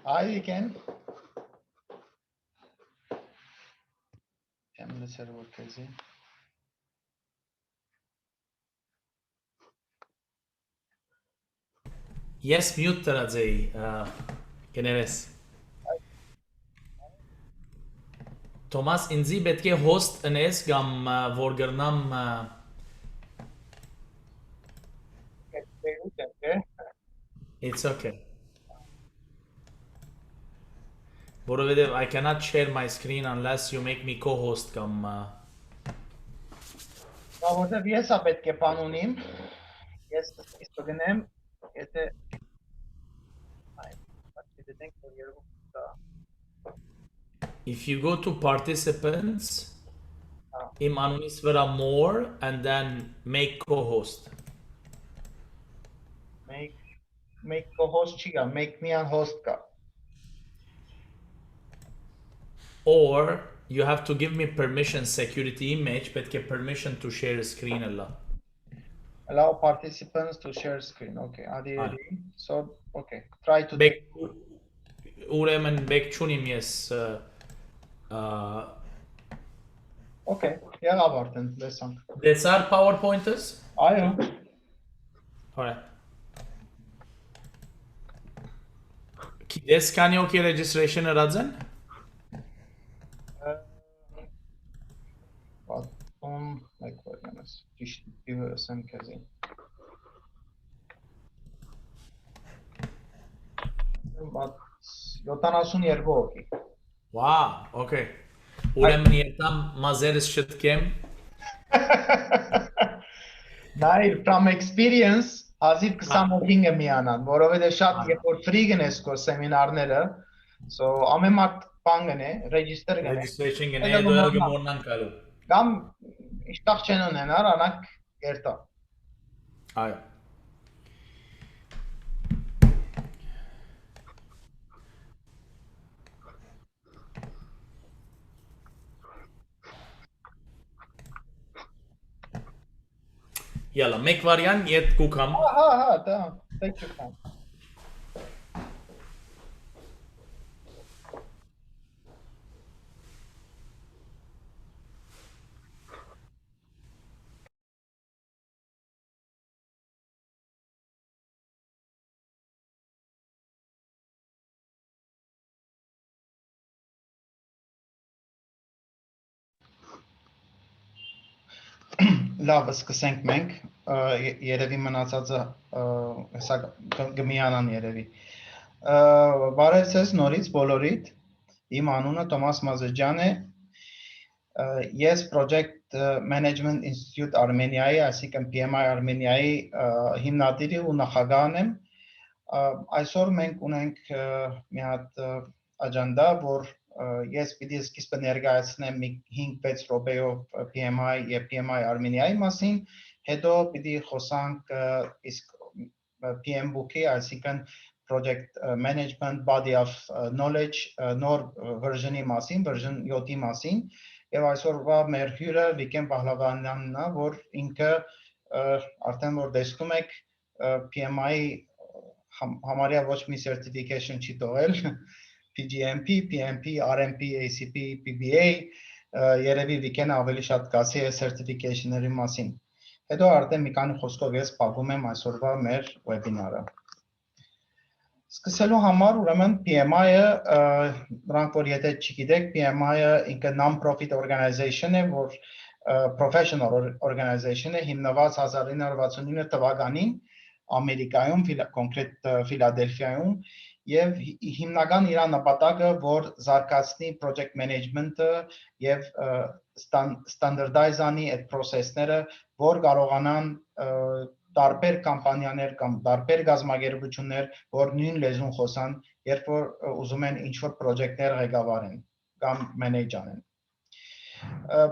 Hi, Vicken. Yes, mute տրածեի կներես Թոմաս ինձի պետք է host ընես կամ որ գրնամ It's okay. Որովհետև I cannot share my screen unless you make me co-host կամ Որտեվ ես պետք է բան ունիմ, ես սկիզբ կգնեմ, եթե If you go to participants, im անունից վրա more and then make co-host. Make co-host չի գա, make me an host կա. Or you have to give me permission security image, պետք է permission to share screen Allow participants to share screen. Okay, ադի. So, okay, try to Ուրեմն բեք չունիմ ես Okay, եղավ արդեն, լեսանք. Դեսար PowerPoint-ըս? Այո. Alright. Գիտես քանի օքի registration-ը ռածեն? Like what ոնես, ճիշտ ասեմ քեզի. But 72 օքի. Wow, okay. Ուրեմն երտամ մազերս շտկեմ. Նայր, from experience, ազիվ 20 օքինը միանան, որովհետև շատ երբ որ free գնես քո սեմինարները, so ամեն մարդ բան գնե, register գնե. Registration գնե, հետո էլ գմորնան կալու. Կամ իշտախ չեն ունենար, անակ երտա. Այո. Yalla, make variant yet kukam. Da, take your time. Լավ, սկսենք մենք, երևի մնացածը հեսա գմիանան երևի։ Բարև ձեզ նորից բոլորիդ, իմ անունը Տոմաս Մազեջյան է, ես Project Management Institute Armenia-ի, այսինքն PMI Armenia-ի հիմնադիրի ու նախագահն եմ, այսօր մենք ունենք մի հատ աջանդա, որ ես պիտի սկիզբը ներկայացնեմ 5-6 րոպեով PMI եւ PMI Armenia-ի մասին, հետո պիտի խոսանք իսկ PMBOK-ի, այսինքն Project Management Body of Knowledge նոր version-ի մասին, version 7-ի մասին, եւ այսօրվա մեր հյուրը Vicken Behlawanianն է, որ ինքը արդեն որ տեսնում եք PMI-ի համարյա ոչ մի certification չի տողել, PgMP, PMP, RMP, ACP, PBA, երևի Vicken ավելի շատ կասի է certification-ների մասին։ Հետո արդեն մի քանի խոսքով ես փակում եմ այսօրվա մեր webinar-ը։ Սկսելու համար ուրեմն PMI-ը, նրանք որ եթե չգիտեք, PMI-ը ինքը non-profit organization է, որ professional organization է, հիմնված 1969 թվականին Ամերիկայում, կոնկրետ Ֆիլադելֆիայում, եւ հիմնական իր նպատակը որ զարգացնի project management-ը եւ standardize անի այդ process-ները, որ կարողանան տարբեր կամպանիաներ կամ տարբեր գազམ་ագերբություններ, որ նույն լեզուն խոսան, երբ որ ուզում են ինչ-որ project-ներ ղեկավարեն կամ manage անեն։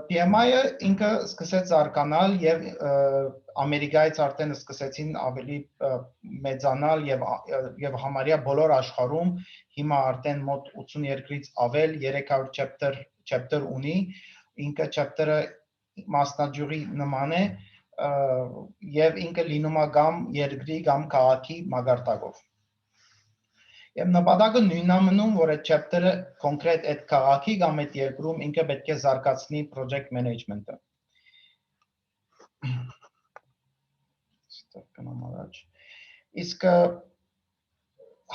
PMI-ը ինքը սկսեց զարգանալ եւ Ամերիկայից արդեն սկսեցին ավելի մեծանալ եւ համարյա բոլոր աշխարհում հիմա արդեն մոտ 80 երկրից ավել 300 chapter ունի, ինքը chapter-ը մասնաճյուղի նման է եւ ինքը լինում է կամ երկրի կամ քաղաքի մագարտակով։ Եվ նպատակը նույնն է մնում, որ այդ chapter-ը կոնկրետ այդ քաղաքի կամ այդ երկրում ինքը պետք է զարգացնի project management-ը։ Իսկ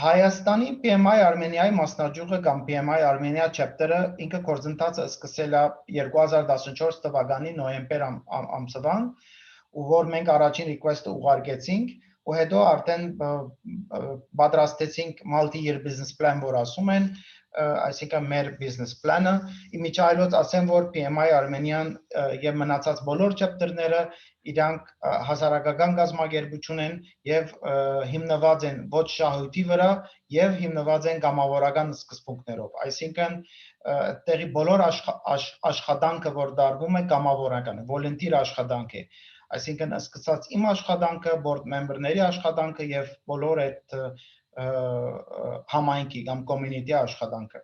Հայաստանի PMI Armenia-ի մասնաճյուղը կամ PMI Armenia chapter-ը ինքը գործընթացը սկսել է 2014 թվականի նոյեմբեր ամսվան, ու որ մենք առաջին request-ը ուղարկեցինք, ու հետո արդեն պատրաստեցինք multi-year business plan, որ ասում են, այսինքն մեր business plan-ը, իմիջայլոց ասեմ, որ PMI Armenian եւ մնացած բոլոր chapter-ները իրանք հասարակական գազམ་ագերբություն են եւ հիմնված են ոչ շահույթի վրա եւ հիմնված են կամավորական սկզբունքներով, այսինքն տեղի բոլոր աշխատանքը, որ դարվում է կամավորական է, volunteer աշխատանք է, այսինքն սկսած իմ աշխատանքը, board member-ների աշխատանքը եւ բոլոր այդ համայնքի կամ community աշխատանքը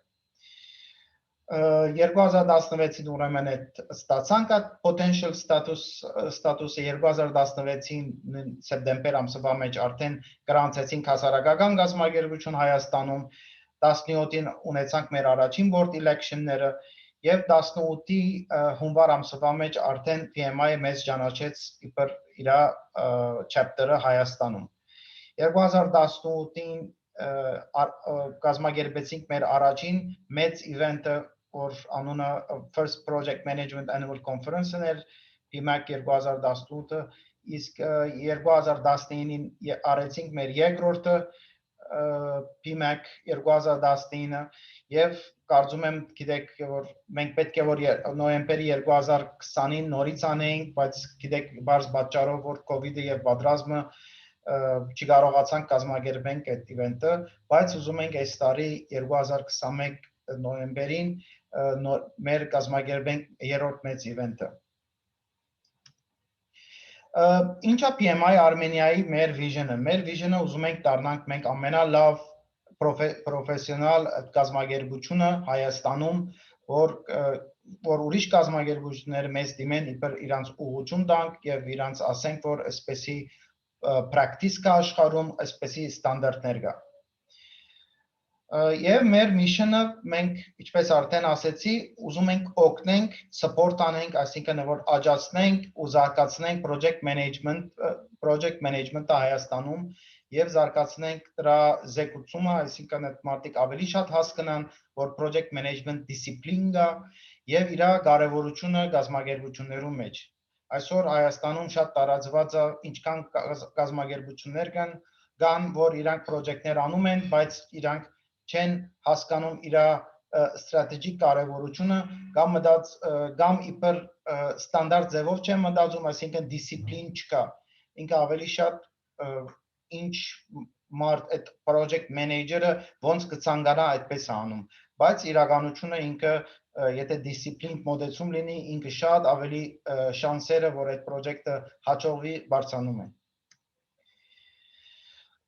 2016-ին ուրեմն այդ ստացանք այդ potential status-ը 2016-ին սեպտեմբեր ամսվա մեջ արդեն գրանցեցինք հասարակական գազམ་ագերբություն Հայաստանում 17-ին ունեցանք մեր առաջին board election-ները եւ 18-ի հունվար ամսվա մեջ արդեն PMI-ը մեզ ճանաչեց իբր իր chapter-ը Հայաստանում 2018-ին գազམ་ագերբեցինք մեր առաջին մեծ event-ը որ անունը First Project Management Annual Conference-ն էր PMAC 2018-ը, իսկ 2019-ին արեցինք մեր երկրորդը PMAC 2019-ը եւ կարծում եմ գիտեք որ մենք պետք է որ նոյեմբերի 2020-ին նորից անեինք, բայց գիտեք բարձ պատճառով որ COVID-ը եւ պատրաստումը չկարողացանք կազմակերպենք այդ event-ը, բայց ուզում ենք այս տարի 2021 նոյեմբերին մեր կազմակերպենք երրորդ մեծ event-ը։ Ինչա PMI Armenia-ի մեր vision-ը։ Մեր vision-ը ուզում ենք դառնանք մենք ամենալավ պրոֆեսիոնալ կազմակերպությունը Հայաստանում, որ ուրիշ կազմակերպությունները մեզ դիմեն իբր իրանց ուղղություն տանք եւ իրանց ասենք որ այսպեսի practice կա աշխարհում, այսպեսի ստանդարտներ կա։ Եվ մեր mission-ը մենք, ինչպես արդեն ասեցի, ուզում ենք օգնենք, support անենք, այսինքն որ աջակցենք ու զարգացնենք project management-ը Հայաստանում եւ զարգացնենք դրա զեկուցումը, այսինքն այդ մարդիկ ավելի շատ հասկանան, որ project management discipline կա եւ իր կարեւորությունը գազམ་ագերբություններում մեջ։ Այսօր Հայաստանում շատ տարածված է ինչքան գազམ་ագերբություններ կան, որ իրանք project-ներ անում են, բայց իրանք չեն հասկանում իր strategic կարևորությունը կամ իբր ստանդարտ ձևով չեն մտածում, այսինքն դիսցիպլին չկա։ Ինքը ավելի շատ ինչ մարդ այդ project manager-ը ոնց կցանկանա այդպես անում, բայց իրականությունը ինքը եթե դիսցիպլին մոտեցում լինի, ինքը շատ ավելի շանսերը, որ այդ project-ը հաջողվի բարձրանում են։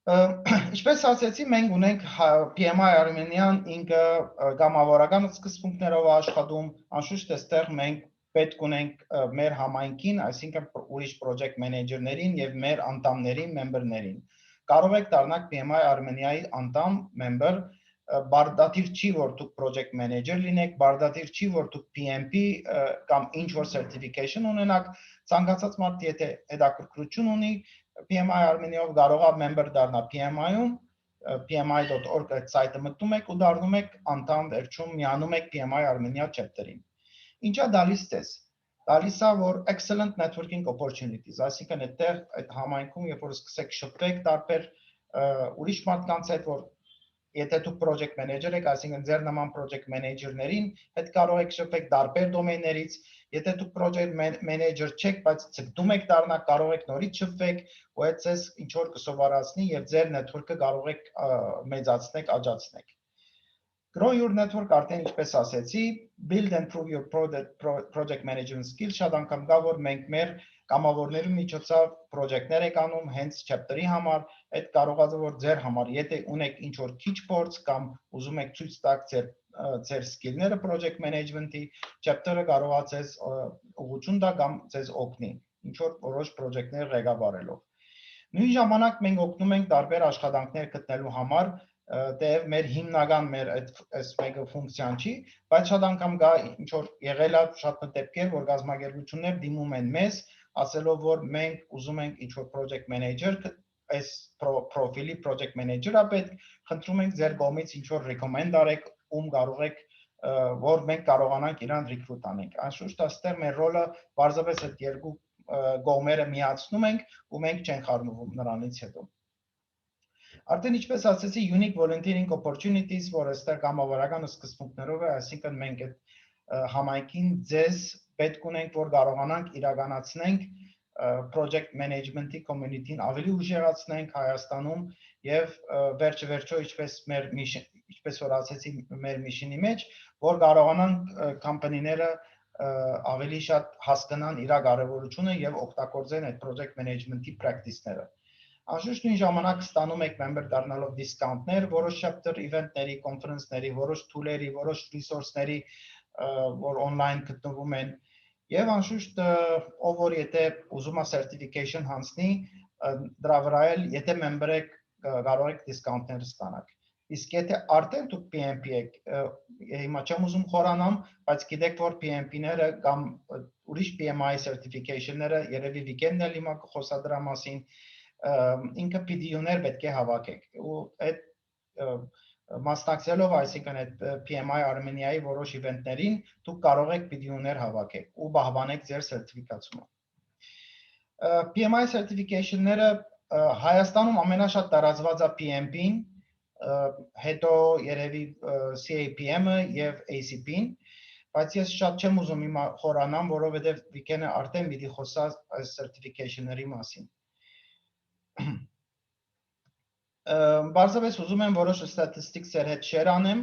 Ինչպես ասեցի, մենք ունենք PMI Armenian ինքը կամավորական սկզբունքներով աշխատում, անշուշտ այստեղ մենք պետք ունենք մեր համայնքին, այսինքն ուրիշ project manager-ներին եւ մեր անդամներին, member-ներին։ Կարող եք դառնալ PMI Armenia-ի անդամ, member, բարդատիր չի որ դուք project manager լինեք, բարդատիր չի որ դուք PMP կամ ինչ որ certification ունենաք, ցանկացած մարդ եթե հետաքրքրություն ունի PMI Armenia-ով կարող է member դառնալ PMI-ում, pmi.org այդ սայթը մտնում եք ու դառնում եք անդամ վերջում միանում եք PMI Armenia chapter-ին։ Ինչա դալիս ձեզ։ Դալիս է որ excellent networking opportunities, այսինքն այդտեղ այդ համայնքում երբ որ սկսեք շփվել տարբեր ուրիշ մարդկանց հետ որ եթե դուք project manager եք, այսինքն ձեր նման project manager-ներին հետ կարող եք շփվել տարբեր դոմեյներից, եթե դուք project manager չեք, բայց ցկտում եք դառնալ, կարող եք նորից շփվել ու այդ ձեզ ինչ որ կսովորացնի եւ ձեր network-ը կարող եք մեծացնել, աջակցնել։ Grow your network արդեն ինչպես ասեցի, build and prove your project management skills շատ անգամ կա որ մենք մեր կամավորների միջոցով project-ներ եք անում հենց chapter-ի համար, այդ կարող է որ ձեր համար, եթե ունեք ինչ որ քիչ փորձ կամ ուզում եք ցույց տաք ձեր skill-ները project management-ի, chapter-ը կարող է ձեզ ուղղություն տա կամ ձեզ օգնի, ինչ որ որոշ project-ներ ղեկավարելով։ Նույն ժամանակ մենք օգնում ենք տարբեր աշխատանքներ գտնելու համար, Դեև մեր հիմնական մեր այս մեկը ֆունկցիան չի, բայց շատ անգամ գա ինչ որ եղել է շատ դեպքեր, որ գազམ་ագերություններ դիմում են մեզ, ասելով որ մենք ուզում ենք ինչ որ project manager, այս պրոֆիլի project manager-ը պետք, խնդրում ենք ձեր կողմից ինչ որ recommend արեք, ում կարող եք որ մենք կարողանանք իրան recruit անենք։ Անշուշտ այստեղ մեր ռոլը բարձրապես այդ երկու կողմերը միացնում ենք ու մենք չենք խառնվում նրանից հետո։ Արդեն ինչպես ասացի, unique volunteering opportunities, որ այստեղ կամավորական սկզբունքներով է, այսինքն մենք այդ համայնքին ձեզ պետք ունենք, որ կարողանանք իրականացնենք project management-ի community-ին ավելի ուժեղացնենք Հայաստանում եւ վերջը ինչպես որ ասացի մեր mission-ի մեջ, որ կարողանանք company-ները ավելի շատ հասկանան իր կարևորությունը եւ օգտագործեն այդ project management-ի practice-ները։ Անշուշտ նույն ժամանակ ստանում եք member դառնալով discount-ներ, որոշ chapter event-ների, conference-ների, որոշ tool-երի, որոշ resource-ների, որ online գտնվում են, եւ անշուշտ ով որ եթե ուզում է certification հանձնի, դրա վրա էլ եթե member եք, կարող եք discount-ներ ստանալ։ Իսկ եթե արդեն դուք PMP եք, հիմա չեմ ուզում խորանամ, բայց գիտեք որ PMP-ները կամ ուրիշ PMI certification-ները երևի Vicken-ն էլ հիմա կխոսա դրա մասին, ինքը PDU-ներ պետք է հավաքեք ու այդ մասնակցելով, այսինքն այդ PMI Armenia-ի որոշ event-ներին դուք կարող եք PDU-ներ հավաքեք ու բահբանեք ձեր certification-ը։ PMI certification-ները Հայաստանում ամենաշատ տարածված է PMP-ն, հետո երևի CAPM-ը եւ ACP-ն, բայց ես շատ չեմ ուզում հիմա խորանամ, որովհետեւ Vicken-ը արդեն պիտի խոսա այս certification-ների մասին։ Բարձրապես ուզում եմ որոշ statistics ձեր հետ share անեմ,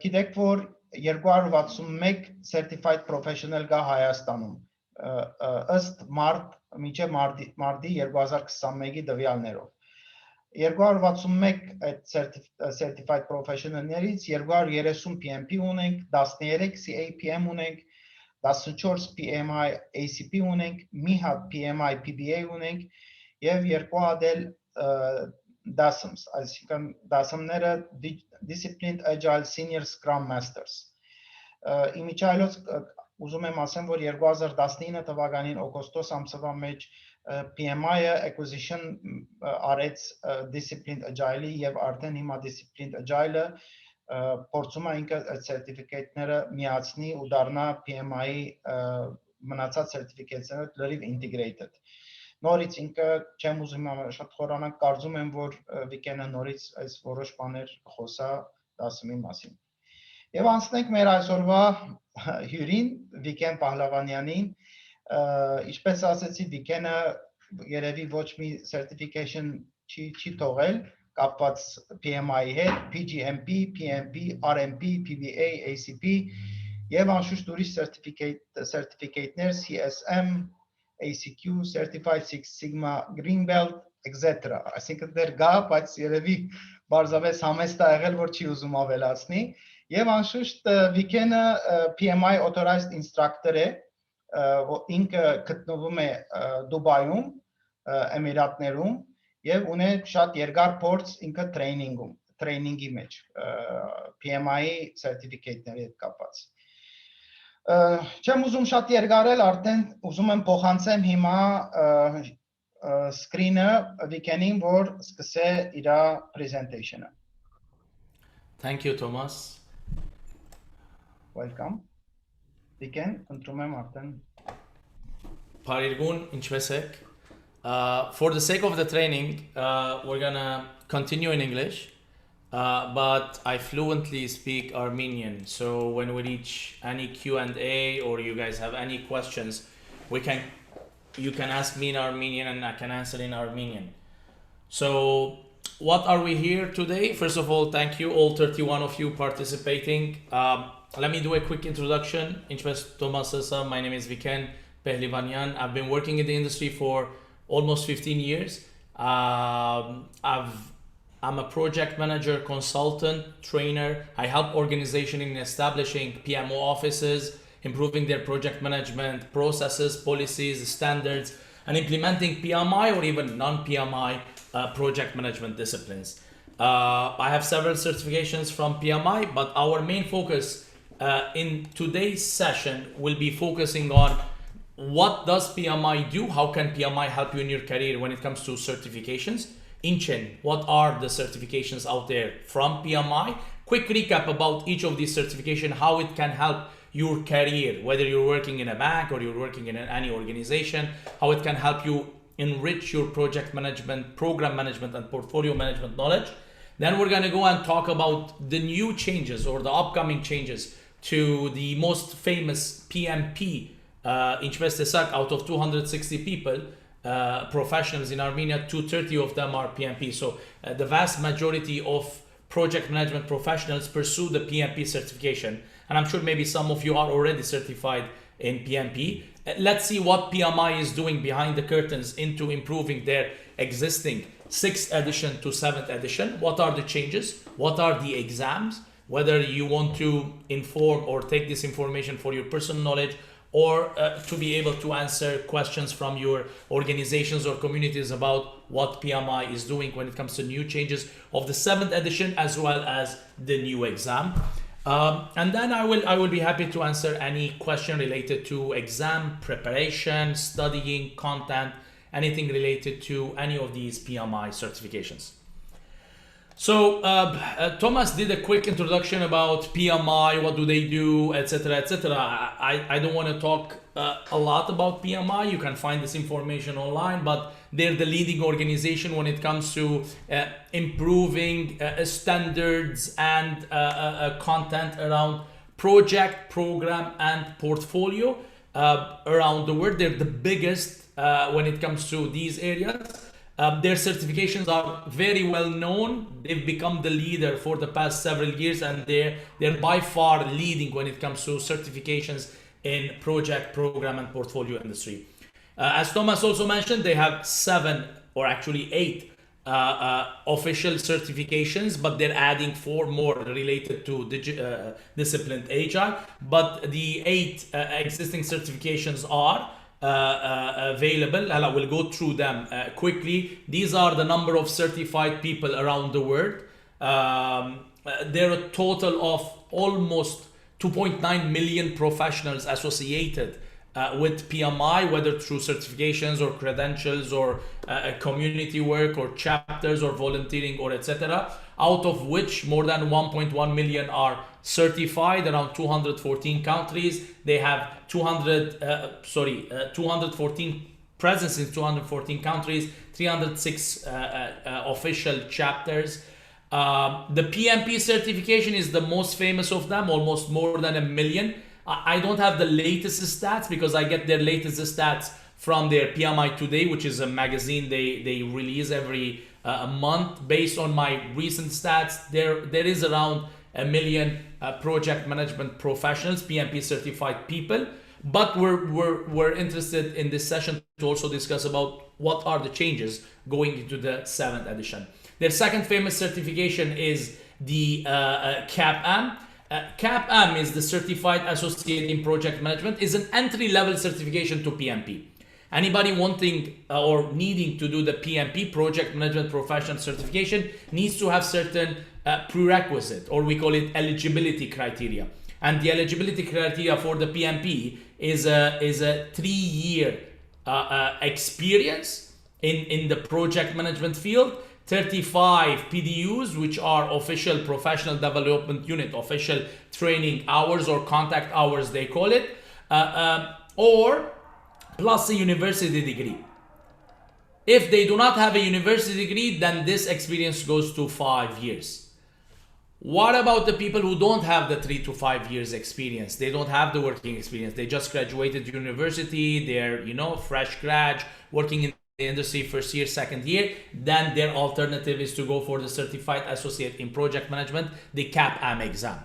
գիտեք որ 261 certified professional կա Հայաստանում, ըստ մինչև մարտի 2021-ի տվյալներով։ 261 այդ certified professional-ներից 230 PMP ունենք, 13 CAPM ունենք, 14 PMI ACP ունենք, մի հատ PMI PBA ունենք եւ երկու հատ էլ DASMs, այսինքն DASM-ները Disciplined Agile Senior Scrum Masters։ Իմիջիայլոց ուզում եմ ասեմ, որ 2019 թվականին օգոստոս ամսվա մեջ PMI-ը acquisition արեց Disciplined Agile-ի եւ արդեն հիմա Disciplined Agile-ը փորձում է ինքը այդ certificate-ները միացնի ու դառնա PMI-ի մնացած certificate-ները լրիվ integrated։ Նորից ինքը չեմ ուզում շատ խորանալ, կարծում եմ, որ Vicken-ը նորից այս որոշ բաներ խոսա դասի մասին։ Եվ անցնենք մեր այսօրվա հյուրին, Vicken Behlawanianին, ինչպես ասեցի, Vicken-ը երևի ոչ մի certification չի թողել, կապված PMI-ի հետ, PgMP, PMP, RMP, PBA, ACP, եւ անշուշտ ուրիշ certificate-ներ, CSM, ACQ, Certified Six Sigma Green Belt, etc. Այսինքն դեռ գա, բայց երևի բարձրապես համեստ է եղել, որ չի ուզում ավելացնի։ Եվ անշուշտ Vicken-ը PMI Authorized Instructor է, ինքը գտնվում է Դուբայում, Էմիրատներում եւ ունի շատ երկար փորձ ինքը տրեյնինգի մեջ, PMI certificate-ների հետ կապված։ Չեմ ուզում շատ երկարել, արդեն ուզում եմ փոխանցեմ հիմա screen-ը Vicken-ին, որ սկսե իր presentation-ը։ Thank you, Thomas. Welcome. Vicken, ընտրում եմ արդեն։ Բարերգուն, ինչպես եք? For the sake of the training, we're gonna continue in English. But I fluently speak Armenian, so when we reach any Q&A or you guys have any questions, you can ask me in Armenian and I can answer in Armenian. So what are we here today? First of all, thank you all 31 of you participating. Let me do a quick introduction. Ինչպես Thomas said, my name is Vicken Behlawanian. I've been working in the industry for almost 15 years. I'm a project manager, consultant, trainer. I help organizations in establishing PMO offices, improving their project management processes, policies, standards, and implementing PMI or even non-PMI project management disciplines. I have several certifications from PMI, but our main focus in today's session will be focusing on what does PMI do, how can PMI help you in your career when it comes to certifications. In Chin, what are the certifications out there from PMI? Quick recap about each of these certifications, how it can help your career, whether you're working in a bank or you're working in any organization, how it can help you enrich your project management, program management, and portfolio management knowledge. Then we're gonna go and talk about the new changes or the upcoming changes to the most famous PMP in Shvestesak. Out of 260 people, professionals in Armenia, 230 of them are PMP. So the vast majority of project management professionals pursue the PMP certification. And I'm sure maybe some of you are already certified in PMP. Let's see what PMI is doing behind the curtains into improving their existing 6th edition to 7th edition. What are the changes? What are the exams? Whether you want to inform or take this information for your personal knowledge, or to be able to answer questions from your organizations or communities about what PMI is doing when it comes to new changes of the 7th edition as well as the new exam. And then I will be happy to answer any question related to exam preparation, studying, content, anything related to any of these PMI certifications. So Thomas did a quick introduction about PMI, what do they do, etc., etc. I don't want to talk a lot about PMI. You can find this information online, but they're the leading organization when it comes to improving standards and content around project, program, and portfolio around the world. They're the biggest when it comes to these areas. Their certifications are very well known. They've become the leader for the past several years, and they're by far leading when it comes to certifications in project, program, and portfolio industry. As Thomas also mentioned, they have 7 or actually 8 official certifications, but they're adding 4 more related to disciplined HR. But the 8 existing certifications are available, and I will go through them quickly. These are the number of certified people around the world. There are a total of almost 2.9 million professionals associated with PMI, whether through certifications or credentials or community work or chapters or volunteering or etc. Out of which more than 1.1 million are certified around 214 countries. They have 214 presence in 214 countries, 306 official chapters. The PMP certification is the most famous of them, almost more than 1 million. I don't have the latest stats because I get their latest stats from their PMI Today, which is a magazine they release every month. Based on my recent stats, there is around 1 million project management professionals, PMP certified people. But we're interested in this session to also discuss about what are the changes going into the 7th edition. Their second famous certification is the CAPM. CAPM is the Certified Associate in Project Management, is an entry-level certification to PMP. Anybody wanting or needing to do the PMP, Project Management Professional Certification, needs to have certain prerequisite, or we call it eligibility criteria. And the eligibility criteria for the PMP is a 3-year experience in the project management field, 35 PDUs, which are official professional development unit, official training hours or contact hours they call it, or plus a university degree. If they do not have a university degree, then this experience goes to 5 years. What about the people who don't have the 3 to 5 years experience? They don't have the working experience. They just graduated university. They're, fresh grad, working in the industry first year, second year. Then their alternative is to go for the Certified Associate in Project Management, the CAPM exam.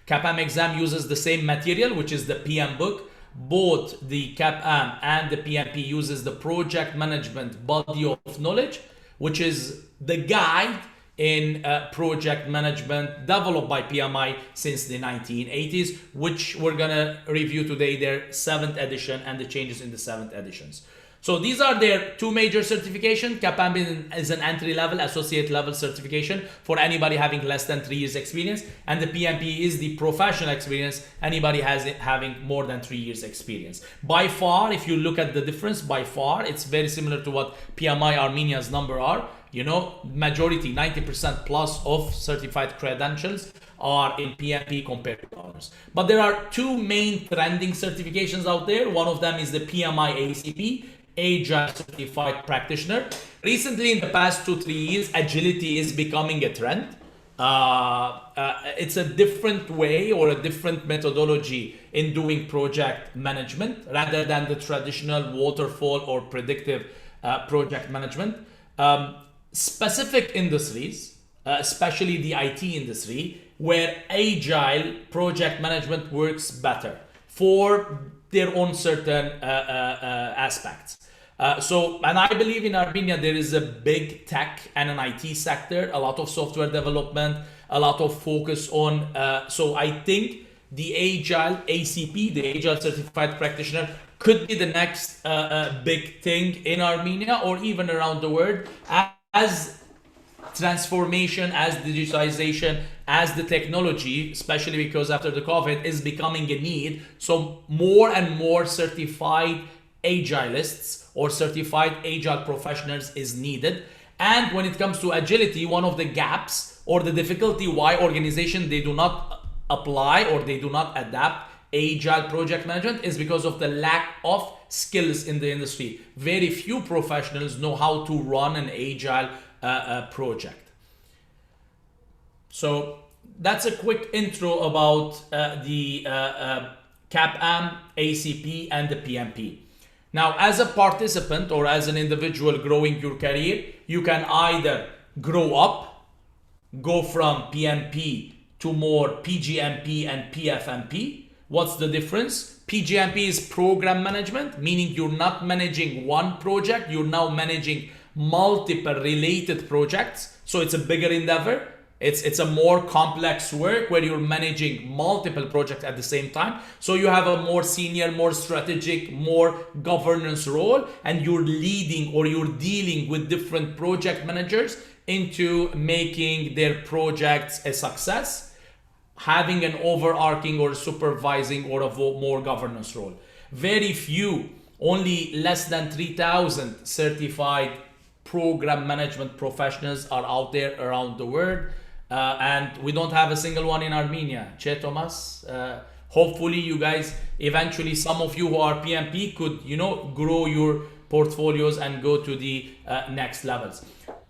CAPM exam uses the same material, which is the PMBOK. Both the CAPM and the PMP uses the project management body of knowledge, which is the guide in project management developed by PMI since the 1980s, which we're gonna review today, their 7th edition and the changes in the 7th editions. So these are their two major certification. CAPM is an entry-level, associate-level certification for anybody having less than 3 years experience, and the PMP is the professional experience, anybody having more than 3 years experience. By far, if you look at the difference, by far, it's very similar to what PMI Armenia's number are. You know, majority, 90% plus of certified credentials are in PMP compared to others. But there are two main trending certifications out there. One of them is the PMI ACP, Agile Certified Practitioner. Recently, in the past 2-3 years, agility is becoming a trend. It's a different way or a different methodology in doing project management rather than the traditional waterfall or predictive project management. Specific industries, especially the IT industry, where agile project management works better for their own certain aspects. And I believe in Armenia there is a big tech and an IT sector, a lot of software development, a lot of focus on. So I think the Agile ACP, the Agile Certified Practitioner, could be the next big thing in Armenia or even around the world as transformation, as digitization, as the technology, especially because after the COVID, is becoming a need. So more and more certified agilists or certified agile professionals is needed. And when it comes to agility, one of the gaps or the difficulty why organizations they do not apply or they do not adapt agile project management is because of the lack of skills in the industry. Very few professionals know how to run an agile project. So that's a quick intro about the CAPM, ACP, and the PMP. Now, as a participant or as an individual growing your career, you can either grow up, go from PMP to more PgMP and PFMP. What's the difference? PgMP is program management, meaning you're not managing one project, you're now managing multiple related projects. So it's a bigger endeavor. It's a more complex work where you're managing multiple projects at the same time. So you have a more senior, more strategic, more governance role, and you're leading or you're dealing with different project managers into making their projects a success, having an overarching or supervising or a more governance role. Very few, only less than 3,000 certified program management professionals are out there around the world. And we don't have a single one in Armenia. Che Thomas, hopefully you guys, eventually some of you who are PMP could, you know, grow your portfolios and go to the next levels.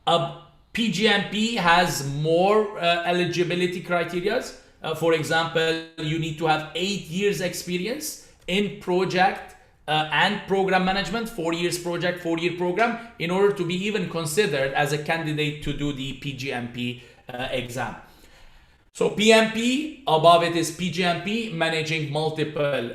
PGMP has more eligibility criteria. For example, you need to have 8 years experience in project and program management, 4 years project, 4-year program, in order to be even considered as a candidate to do the PGMP exam. So PMP, above it is PGMP, managing multiple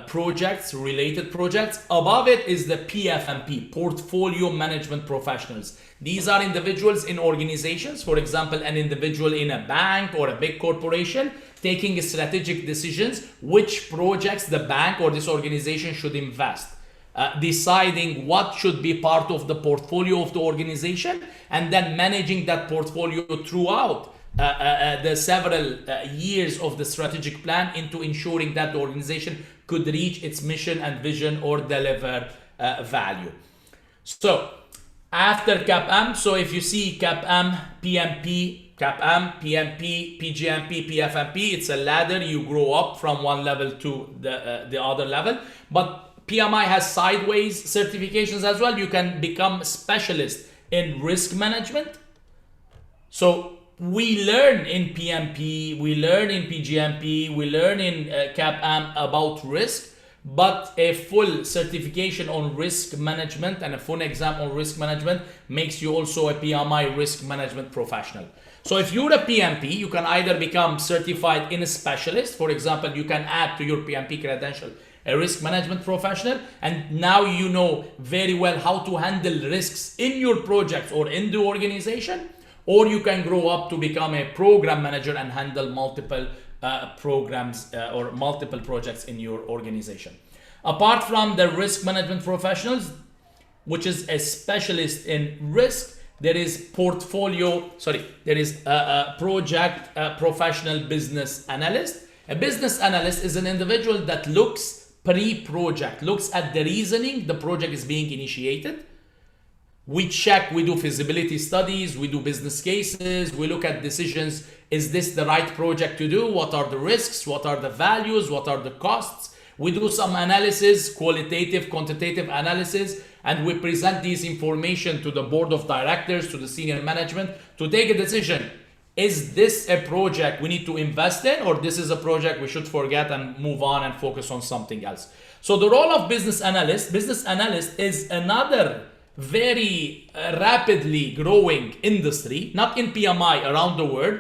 projects, related projects. Above it is the PFMP, portfolio management professionals. These are individuals in organizations, for example, an individual in a bank or a big corporation, taking strategic decisions, which projects the bank or this organization should invest. Deciding what should be part of the portfolio of the organization, and then managing that portfolio throughout the several years of the strategic plan into ensuring that the organization could reach its mission and vision or deliver value. So after CAPM, so if you see CAPM, PMP, CAPM, PMP, PGMP, PFMP, it's a ladder. You grow up from one level to the other level. But PMI has sideways certifications as well. You can become specialist in risk management. So we learn in PMP, we learn in PGMP, we learn in CAPM about risk, but a full certification on risk management and a full exam on risk management makes you also a PMI risk management professional. So if you're a PMP, you can either become certified in a specialist. For example, you can add to your PMP credential a risk management professional, and now you know very well how to handle risks in your projects or in the organization. Or you can grow up to become a program manager and handle multiple programs or multiple projects in your organization. Apart from the risk management professionals, which is a specialist in risk. There is a project professional business analyst. A business analyst is an individual that looks pre-project, looks at the reasoning the project is being initiated. We do feasibility studies, we do business cases, we look at decisions. Is this the right project to do? What are the risks? What are the values? What are the costs? We do some analysis, qualitative, quantitative analysis, and we present this information to the board of directors, to the senior management to take a decision. Is this a project we need to invest in, or this is a project we should forget and move on and focus on something else? So the role of business analyst is another very rapidly growing industry, not in PMI, around the world.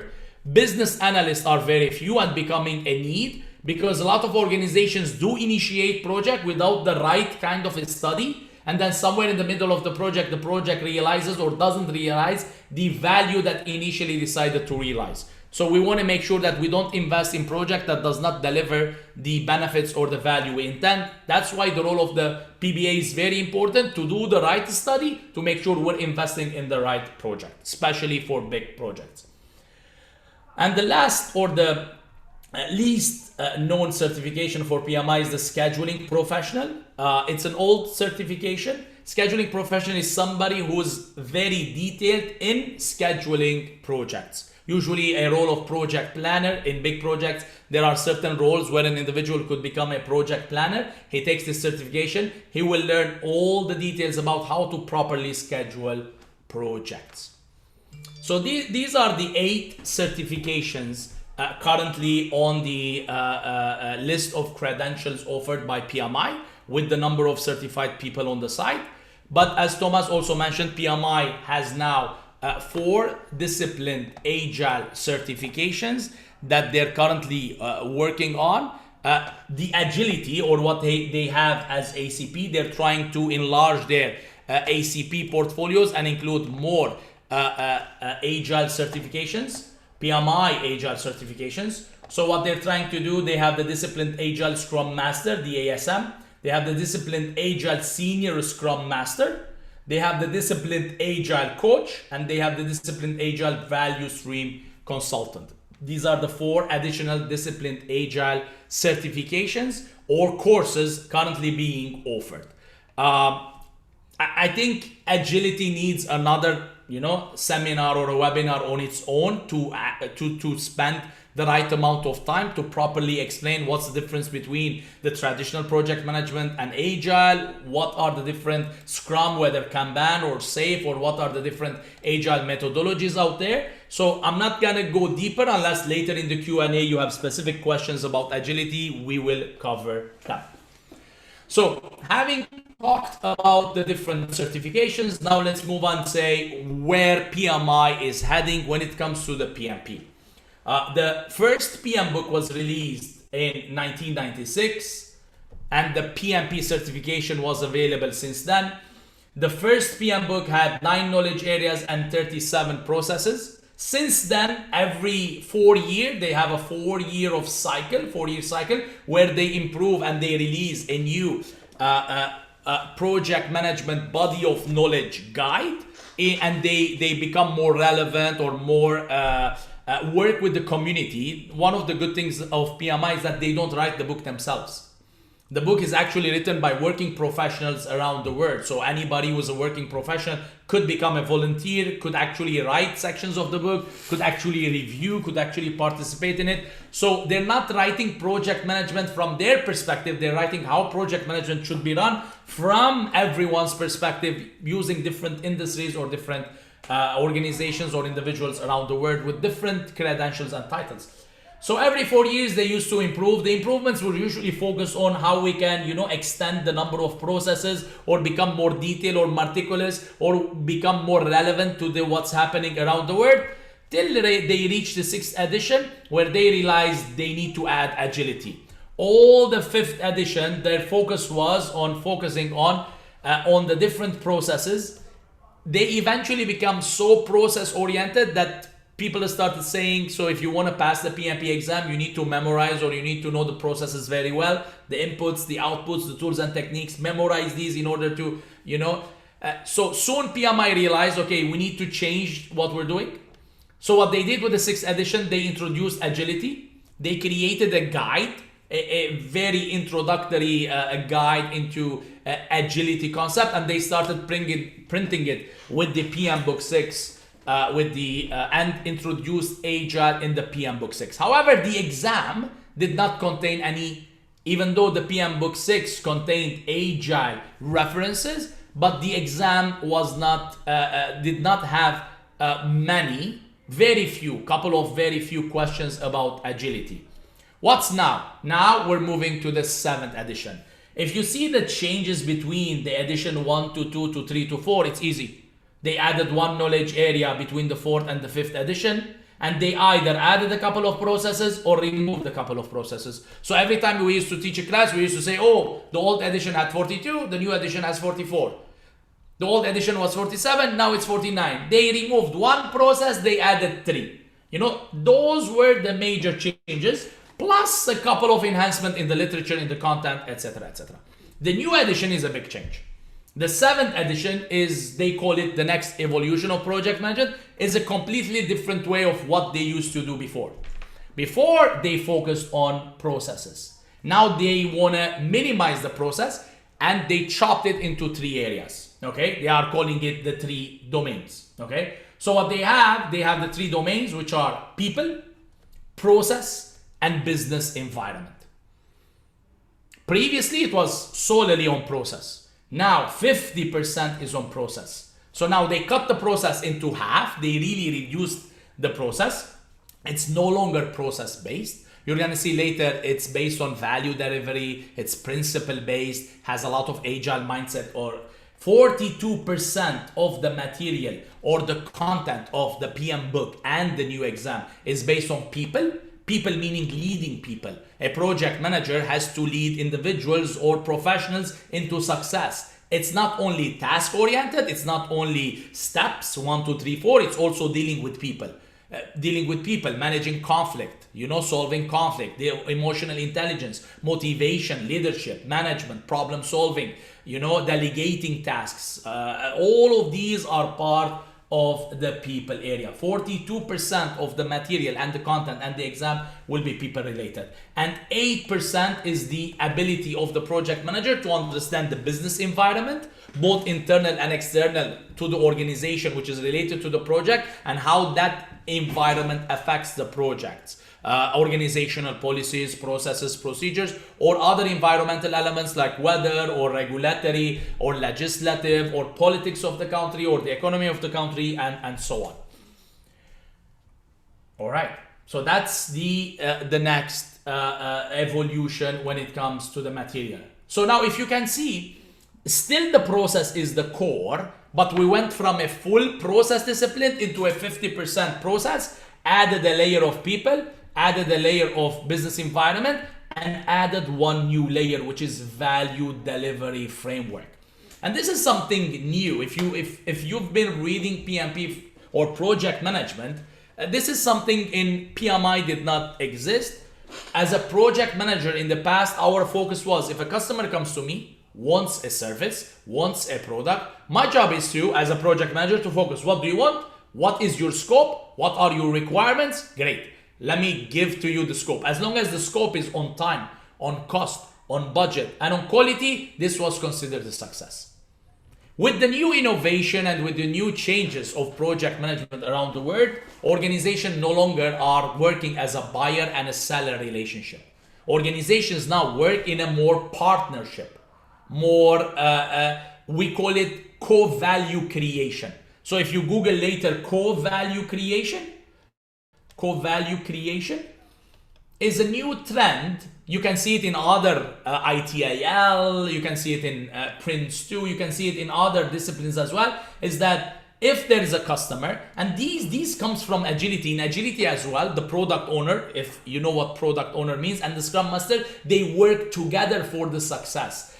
Business analysts are very few and becoming a need, because a lot of organizations do initiate project without the right kind of a study, and then somewhere in the middle of the project realizes or doesn't realize the value that initially decided to realize. So we want to make sure that we don't invest in project that does not deliver the benefits or the value we intend. That's why the role of the PBA is very important, to do the right study, to make sure we're investing in the right project, especially for big projects. And the last, or the least known certification for PMI, is the scheduling professional. It's an old certification. Scheduling professional is somebody who's very detailed in scheduling projects. Usually a role of project planner. In big projects, there are certain roles where an individual could become a project planner. He takes this certification. He will learn all the details about how to properly schedule projects. So these are the 8 certifications currently on the list of credentials offered by PMI, with the number of certified people on the site. But as Thomas also mentioned, PMI has now 4 disciplined agile certifications that they're currently working on. The agility, or what they have as ACP, they're trying to enlarge their ACP portfolios and include more agile certifications, PMI agile certifications. So what they're trying to do, they have the disciplined agile scrum master, the ASM. They have the disciplined agile senior scrum master. They have the disciplined agile coach, and they have the disciplined agile value stream consultant. These are the 4 additional disciplined agile certifications or courses currently being offered. I think agility needs another, seminar or a webinar on its own to spend the right amount of time to properly explain what's the difference between the traditional project management and agile, what are the different Scrum, whether Kanban or SAFe, or what are the different agile methodologies out there. So I'm not gonna go deeper unless later in the Q&A you have specific questions about agility. We will cover that. So having talked about the different certifications, now let's move on, say where PMI is heading when it comes to the PMP. The first PMBOK was released in 1996, and the PMP certification was available since then. The first PMBOK had 9 knowledge areas and 37 processes. Since then, every 4 years, they have a 4-year cycle where they improve and they release a new project management body of knowledge guide, and they become more relevant or more work with the community. One of the good things of PMI is that they don't write the book themselves. The book is actually written by working professionals around the world. So anybody who's a working professional could become a volunteer, could actually write sections of the book, could actually review, could actually participate in it. So they're not writing project management from their perspective. They're writing how project management should be run from everyone's perspective, using different industries or different organizations or individuals around the world with different credentials and titles. So every 4 years they used to improve. The improvements will usually focus on how we can, extend the number of processes, or become more detailed or meticulous, or become more relevant to what's happening around the world, till they reach the 6th edition, where they realized they need to add agility. All the 5th edition, their focus was on focusing on the different processes. They eventually become so process oriented that people started saying, so if you want to pass the PMP exam, you need to memorize, or you need to know the processes very well, the inputs, the outputs, the tools and techniques. Memorize these in order to, So soon PMI realized, okay, we need to change what we're doing. So what they did with the 6th edition, they introduced agility. They created a guide, a very introductory guide into agility concept, and they started printing it with the PMBOK 6 and introduced Agile in the PMBOK 6. However, the exam did not contain any, even though the PMBOK 6 contained Agile references, but the exam was not did not have many, very few questions about agility. What's now? Now we're moving to the 7th edition. If you see the changes between the edition 1 to 2 to 3 to 4, it's easy. They added one knowledge area between the 4th and the 5th edition, and they either added a couple of processes or removed a couple of processes. So every time we used to teach a class, we used to say, oh, the old edition had 42, the new edition has 44. The old edition was 47, now it's 49. They removed one process, they added 3. You know, those were the major changes, plus a couple of enhancements in the literature, in the content, etc., etc. The new edition is a big change. The 7th edition is, they call it the next evolution of project management, is a completely different way of what they used to do before. Before, they focused on processes. Now they want to minimize the process, and they chopped it into 3 areas. Okay, they are calling it the 3 domains. Okay, so what they have the 3 domains, which are people, process, and business environment. Previously, it was solely on process. Now 50% is on process. So now they cut the process into half. They really reduced the process. It's no longer process based. You're going to see later it's based on value delivery. It's principle based, has a lot of agile mindset. Or 42% of the material or the content of the PMBOK and the new exam is based on people. People meaning leading people. A project manager has to lead individuals or professionals into success. It's not only task oriented, it's not only steps 1, 2, 3, 4, it's also dealing with people. Managing conflict, solving conflict, the emotional intelligence, motivation, leadership, management, problem solving, delegating tasks. All of these are part of the people area. 42% of the material and the content and the exam will be people related. And 8% is the ability of the project manager to understand the business environment, both internal and external to the organization, which is related to the project, and how that environment affects the projects. Organizational policies, processes, procedures, or other environmental elements like weather or regulatory or legislative or politics of the country or the economy of the country, and so on. All right, so that's the next evolution when it comes to the material. So now if you can see, still the process is the core, but we went from a full process discipline into a 50% process, added a layer of people, added a layer of business environment, and added one new layer, which is value delivery framework. And this is something new. If you've been reading PMP or project management, this is something in PMI did not exist. As a project manager in the past, our focus was, if a customer comes to me, wants a service, wants a product, my job is to, as a project manager, to focus. What do you want? What is your scope? What are your requirements? Great. Let me give to you the scope. As long as the scope is on time, on cost, on budget, and on quality, this was considered a success. With the new innovation and with the new changes of project management around the world, organizations no longer are working as a buyer and a seller relationship. Organizations now work in a more partnership, more, we call it co-value creation. So if you Google later co-value creation is a new trend. You can see it in other ITIL, you can see it in Prince 2, you can see it in other disciplines as well, is that if there is a customer, and these comes from agility, in agility as well, the product owner, if you know what product owner means, and the scrum master, they work together for the success.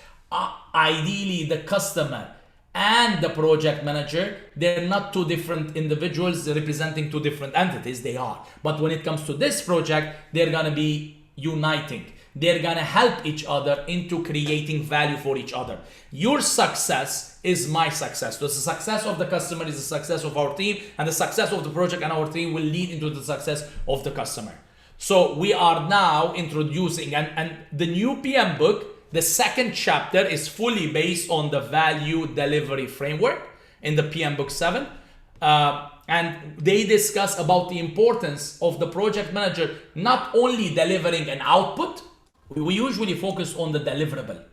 Ideally, the customer and the project manager, they're not two different individuals representing two different entities, they are. But when it comes to this project, they're gonna be uniting. They're gonna help each other into creating value for each other. Your success is my success. So the success of the customer is the success of our team, and the success of the project and our team will lead into the success of the customer. So we are now introducing, and the new PM book, the second chapter is fully based on the value delivery framework in the PM book 7. And they discuss about the importance of the project manager not only delivering an output. We usually focus on the deliverable.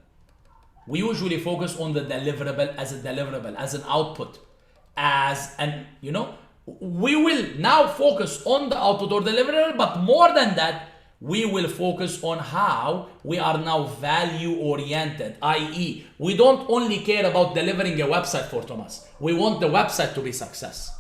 We usually focus on the deliverable, as an output, we will now focus on the output or deliverable, but more than that, we will focus on how we are now value oriented, i.e., we don't only care about delivering a website for Thomas. We want the website to be success.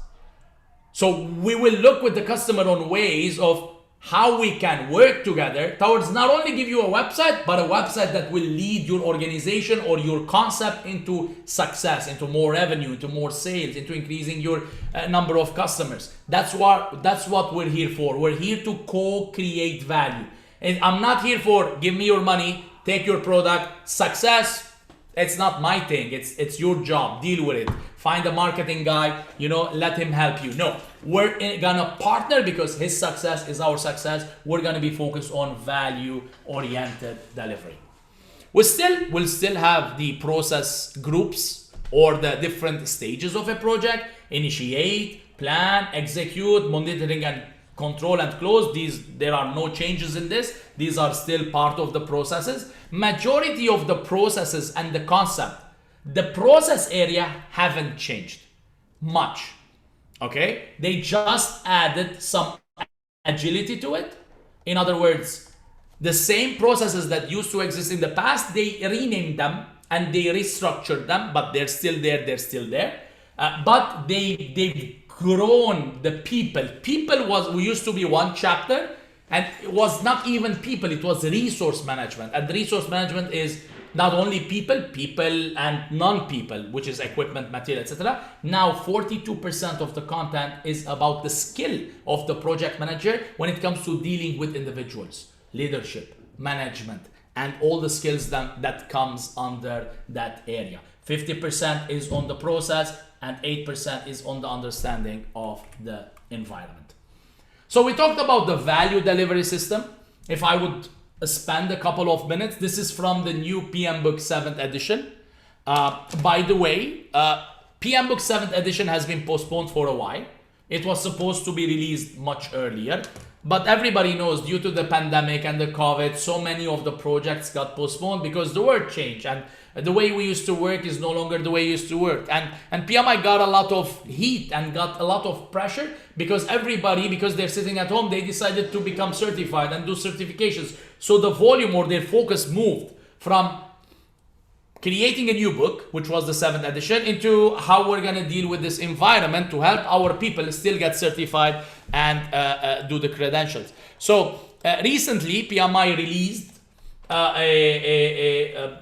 So we will look with the customer on ways of how we can work together towards not only give you a website, but a website that will lead your organization or your concept into success, into more revenue, into more sales, into increasing your number of customers. That's what we're here for. We're here to co-create value. And I'm not here for give me your money, take your product, success. It's not my thing. It's your job. Deal with it. Find a marketing guy, let him help you. No, we're gonna partner because his success is our success. We're gonna be focused on value-oriented delivery. We'll still have the process groups or the different stages of a project: initiate, plan, execute, monitoring and control and close. There are no changes in this. These are still part of the processes. Majority of the processes and the concept, the process area haven't changed much. Okay, they just added some agility to it. In other words, the same processes that used to exist in the past, they renamed them and they restructured them, but they're still there. But they've grown the people. We used to be one chapter, and it was not even people, it was resource management. And the resource management is not only people and non-people, which is equipment, material, etc. Now 42% of the content is about the skill of the project manager when it comes to dealing with individuals, leadership, management, and all the skills that comes under that area. 50% is on the process and 8% is on the understanding of the environment. So we talked about the value delivery system. If I would spend a couple of minutes, this is from the new PM Book 7th edition. By the way, PM Book 7th edition has been postponed for a while. It was supposed to be released much earlier, but everybody knows due to the pandemic and the COVID, so many of the projects got postponed because the world changed and the way we used to work is no longer the way we used to work. And PMI got a lot of heat and got a lot of pressure because because they're sitting at home, they decided to become certified and do certifications. So the volume or their focus moved from creating a new book, which was the 7th edition, into how we're going to deal with this environment to help our people still get certified and do the credentials. So recently, PMI released a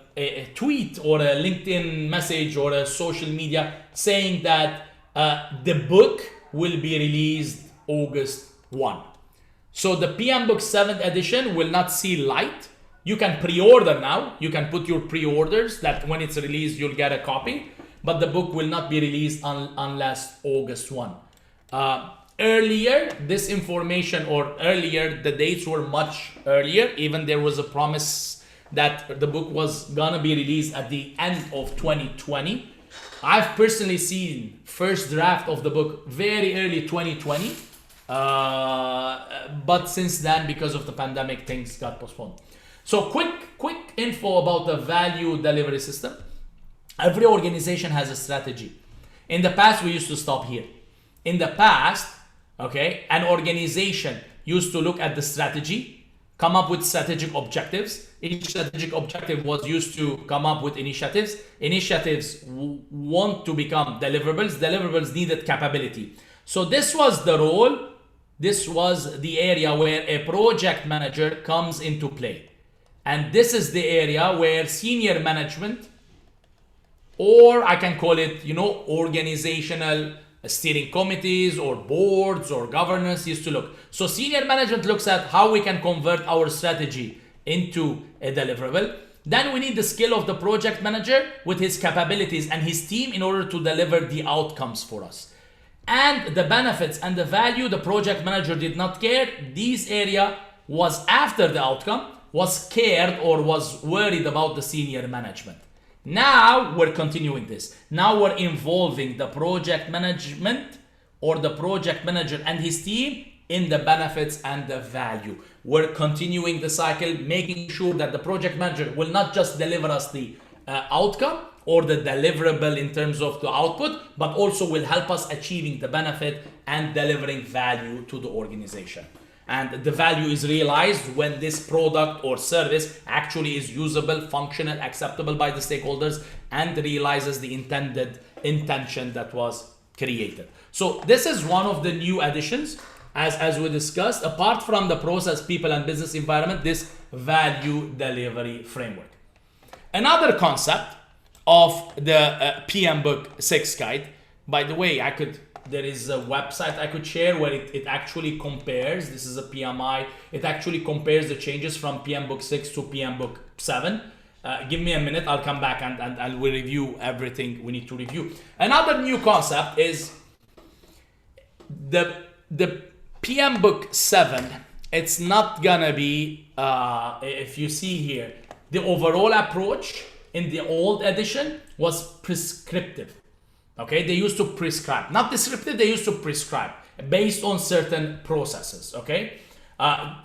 tweet or a LinkedIn message or a social media saying that the book will be released August 1. So the PM Book 7th edition will not see light. You can pre-order now. You can put your pre-orders that when it's released, you'll get a copy. But the book will not be released unless August 1. Earlier, this information the dates were much earlier. Even there was a promise that the book was gonna be released at the end of 2020. I've personally seen first draft of the book very early 2020. But since then, because of the pandemic, things got postponed. So quick info about the value delivery system. Every organization has a strategy. In the past, we used to stop here. In the past, an organization used to look at the strategy, come up with strategic objectives. Each strategic objective was used to come up with initiatives. Initiatives want to become deliverables. Deliverables needed capability. So this was the role. This was the area where a project manager comes into play. And this is the area where senior management, or I can call it, organizational steering committees or boards or governance used to look. So senior management looks at how we can convert our strategy into a deliverable. Then we need the skill of the project manager with his capabilities and his team in order to deliver the outcomes for us. And the benefits and the value, the project manager did not care. This area was after the outcome, was scared or was worried about the senior management. Now we're continuing this. Now we're involving the project management or the project manager and his team in the benefits and the value. We're continuing the cycle, making sure that the project manager will not just deliver us the outcome or the deliverable in terms of the output, but also will help us achieving the benefit and delivering value to the organization. And the value is realized when this product or service actually is usable, functional, acceptable by the stakeholders, and realizes the intended intention that was created. So this is one of the new additions, as we discussed, apart from the process, people, and business environment, this value delivery framework. Another concept of the PMBOK 6 guide, by the way, there is a website I could share where it actually compares. This is a PMI. It actually compares the changes from PMBOK 6 to PMBOK 7. Give me a minute. I'll come back and I will review everything we need to review. Another new concept is the PMBOK 7. It's not gonna be, if you see here, the overall approach in the old edition was prescriptive. Okay, they used to prescribe, not descriptive, they used to prescribe based on certain processes. Okay,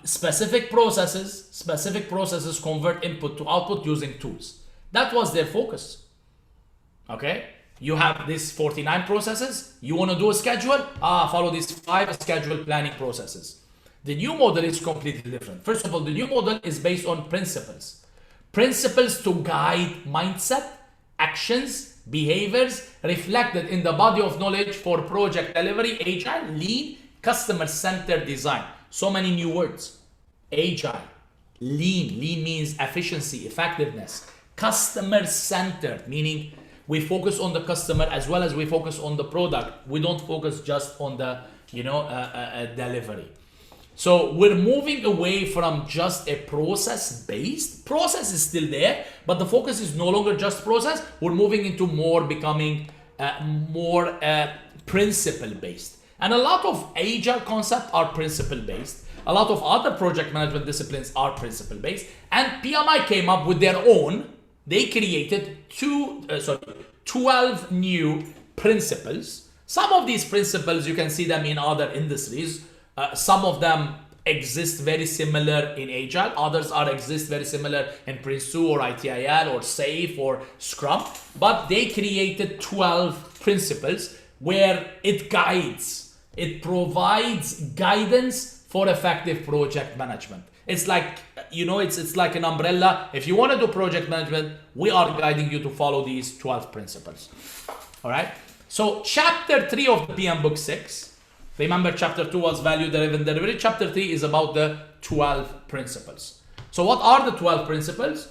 specific processes convert input to output using tools. That was their focus. Okay, you have these 49 processes, you want to do a schedule, follow these 5 schedule planning processes. The new model is completely different. First of all, the new model is based on principles to guide mindset, actions, behaviors reflected in the body of knowledge for project delivery, agile, lean, customer-centered design. So many new words. Agile, lean means efficiency, effectiveness. Customer-centered, meaning we focus on the customer as well as we focus on the product. We don't focus just on the delivery. So we're moving away from just a process-based. Process is still there, but the focus is no longer just process. We're moving into becoming more principle-based. And a lot of agile concepts are principle-based. A lot of other project management disciplines are principle-based. And PMI came up with their own. They created 12 new principles. Some of these principles, you can see them in other industries. Some of them exist very similar in Agile. Others exist very similar in Prince2 or ITIL or SAFe or Scrum. But they created 12 principles where it guides. It provides guidance for effective project management. It's like, it's like an umbrella. If you want to do project management, we are guiding you to follow these 12 principles. All right. So chapter 3 of the PMBOK 6. Remember, chapter 2 was value-driven delivery. Chapter 3 is about the 12 principles. So what are the 12 principles?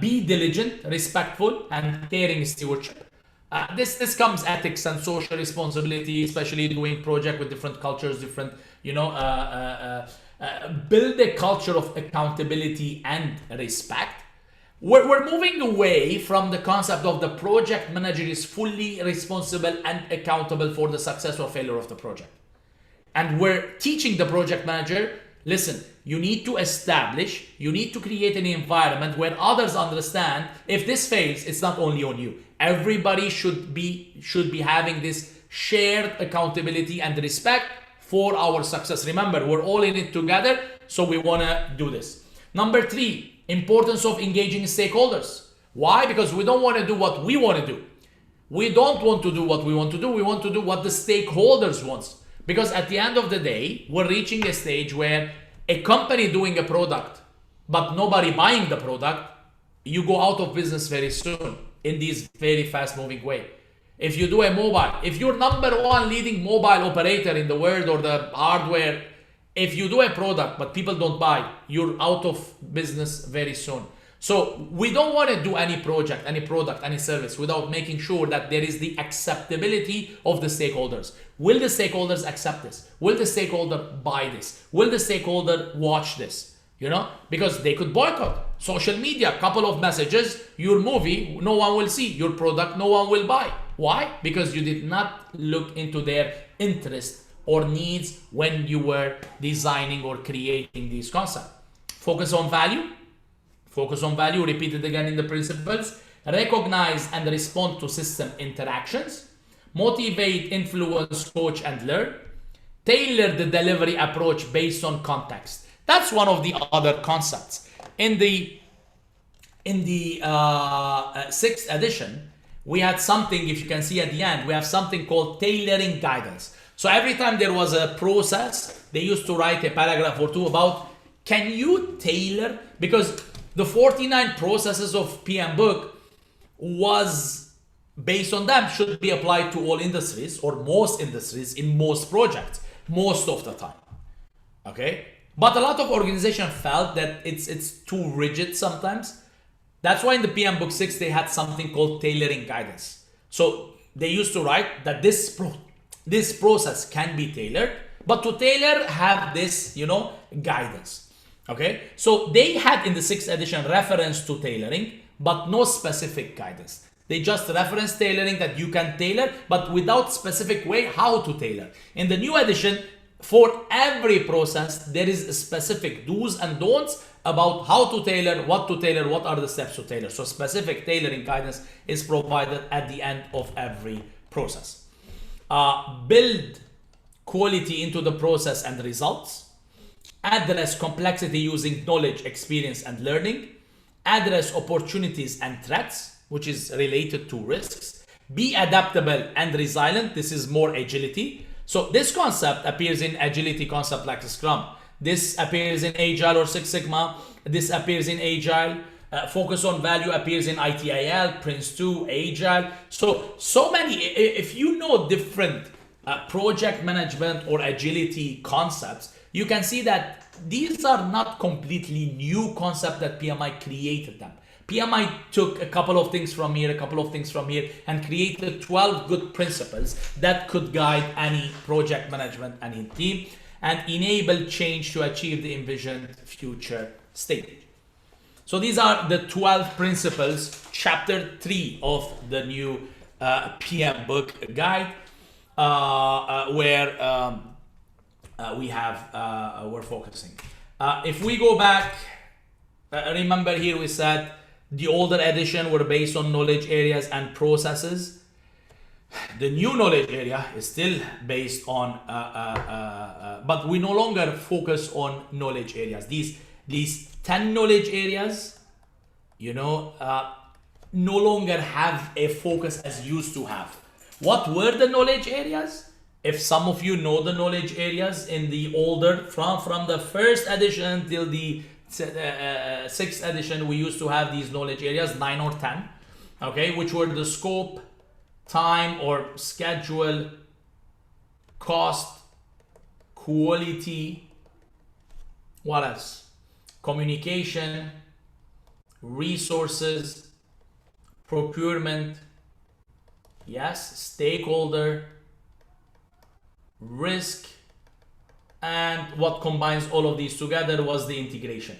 Be diligent, respectful, and caring stewardship. This comes ethics and social responsibility, especially doing project with different cultures, different, build a culture of accountability and respect. We're moving away from the concept of the project manager is fully responsible and accountable for the success or failure of the project. And we're teaching the project manager, listen, you need to create an environment where others understand if this fails, it's not only on you. Everybody should be having this shared accountability and respect for our success. Remember, we're all in it together, so we want to do this. Number 3, importance of engaging stakeholders. Why? Because we don't want to do what we want to do. We don't want to do what we want to do. We want to do what the stakeholders want. Because at the end of the day, we're reaching a stage where a company doing a product, but nobody buying the product, you go out of business very soon in this very fast moving way. If you do a mobile, if you're number 1 leading mobile operator in the world or the hardware, if you do a product, but people don't buy, you're out of business very soon. So we don't want to do any project, any product, any service without making sure that there is the acceptability of the stakeholders. Will the stakeholders accept this? Will the stakeholder buy this? Will the stakeholder watch this? you know, because they could boycott. Social media, couple of messages, your movie, no one will see, your product, no one will buy. Why? Because you did not look into their interest or needs when you were designing or creating these concepts. Focus on value. Focus on value, repeat it again in the principles. Recognize and respond to system interactions. Motivate, influence, coach, and learn. Tailor the delivery approach based on context. That's one of the other concepts. In the 6th edition, we had something, if you can see at the end, we have something called tailoring guidance. So every time there was a process, they used to write a paragraph or two about, can you tailor? Because the 49 processes of PMBOK was based on them, should be applied to all industries or most industries in most projects, most of the time. Okay? But a lot of organizations felt that it's too rigid sometimes. That's why in the PMBOK 6 they had something called tailoring guidance. So they used to write that this process can be tailored, but to tailor have this, you know, guidance. Okay, so they had in the 6th edition reference to tailoring, but no specific guidance. They just reference tailoring, that you can tailor, but without specific way how to tailor. In the new edition, for every process, there is a specific do's and don'ts about how to tailor, what are the steps to tailor. So specific tailoring guidance is provided at the end of every process. Build quality into the process and results. Address complexity using knowledge, experience, and learning. Address opportunities and threats, which is related to risks. Be adaptable and resilient. This is more agility. So this concept appears in agility concept like Scrum. This appears in Agile or Six Sigma. This appears in Agile. Focus on value appears in ITIL, Prince 2, Agile. So many, if you know different project management or agility concepts, you can see that these are not completely new concepts that PMI created them. PMI took a couple of things from here, a couple of things from here, and created 12 good principles that could guide any project management, any team, and enable change to achieve the envisioned future state. So these are the 12 principles, chapter 3 of the new PMBOK guide, where we're focusing. If we go back, remember here we said the older edition were based on knowledge areas and processes. The new knowledge area is still based on, but we no longer focus on knowledge areas. These 10 knowledge areas, you know, no longer have a focus as used to have. What were the knowledge areas? If some of you know the knowledge areas in the older, from the 1st edition till the 6th edition, we used to have these knowledge areas, 9 or 10, okay, which were the scope, time or schedule, cost, quality, what else? Communication, resources, procurement, yes, stakeholder, risk, and what combines all of these together was the integration.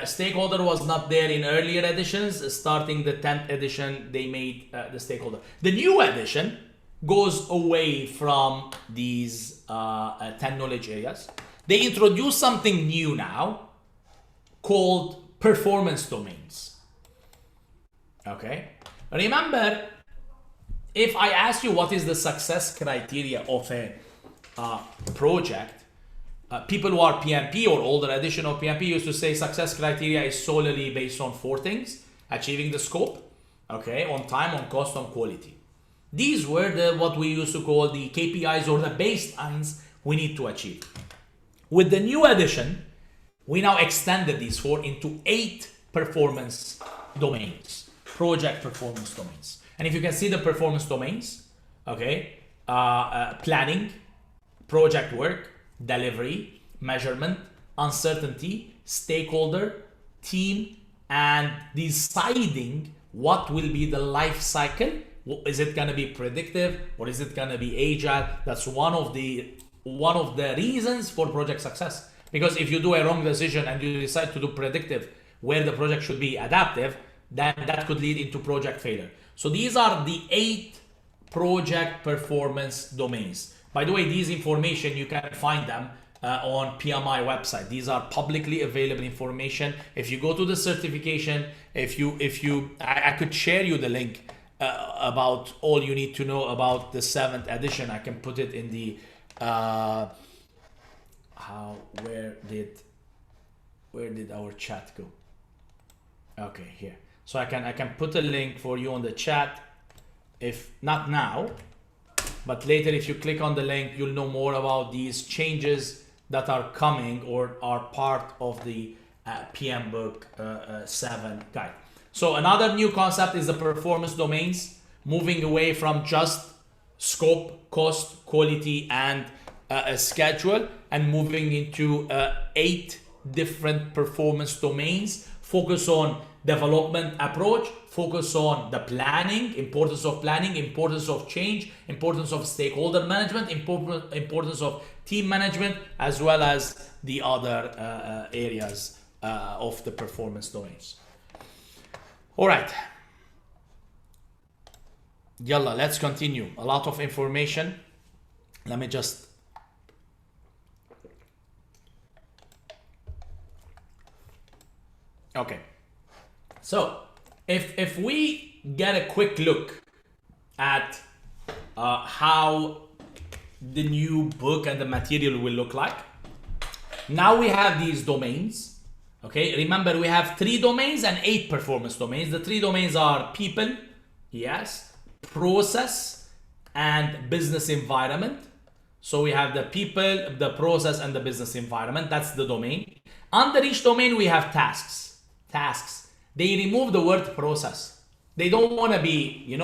Stakeholder was not there in earlier editions. Starting the 10th edition, they made the stakeholder. The new edition goes away from these 10 knowledge areas. They introduce something new now called performance domains. Okay, remember, if I ask you what is the success criteria of a project, people who are PMP or older edition of PMP used to say success criteria is solely based on 4 things: achieving the scope, okay, on time, on cost, on quality. These were what we used to call the KPIs or the baselines we need to achieve. With the new edition, we now extended these 4 into 8 performance domains, project performance domains. And if you can see the performance domains, okay, planning, project work, delivery, measurement, uncertainty, stakeholder, team, and deciding what will be the life cycle. Is it going to be predictive or is it going to be agile? That's one of the reasons for project success. Because if you do a wrong decision and you decide to do predictive where the project should be adaptive, then that could lead into project failure. So these are the 8 project performance domains. By the way, these information, you can find them on PMI website. These are publicly available information. If you go to the certification, I could share you the link about all you need to know about the 7th edition. I can put it in the where did our chat go? Okay, here. So I can put a link for you on the chat, if not now, but later. If you click on the link, you'll know more about these changes that are coming or are part of the PMBOK 7 guide. So another new concept is the performance domains, moving away from just scope, cost, quality, and a schedule, and moving into 8 different performance domains. Focus on development approach, focus on the planning, importance of planning, importance of change, importance of stakeholder management, importance of team management, as well as the other areas of the performance domains. All right. Yalla, let's continue. A lot of information. Let me just... Okay. So, if we get a quick look at how the new book and the material will look like. Now we have these domains. Okay, remember we have 3 domains and 8 performance domains. The 3 domains are people, yes, process, and business environment. So we have the people, the process, and the business environment. That's the domain. Under each domain we have tasks. They remove the word process. They don't want to be,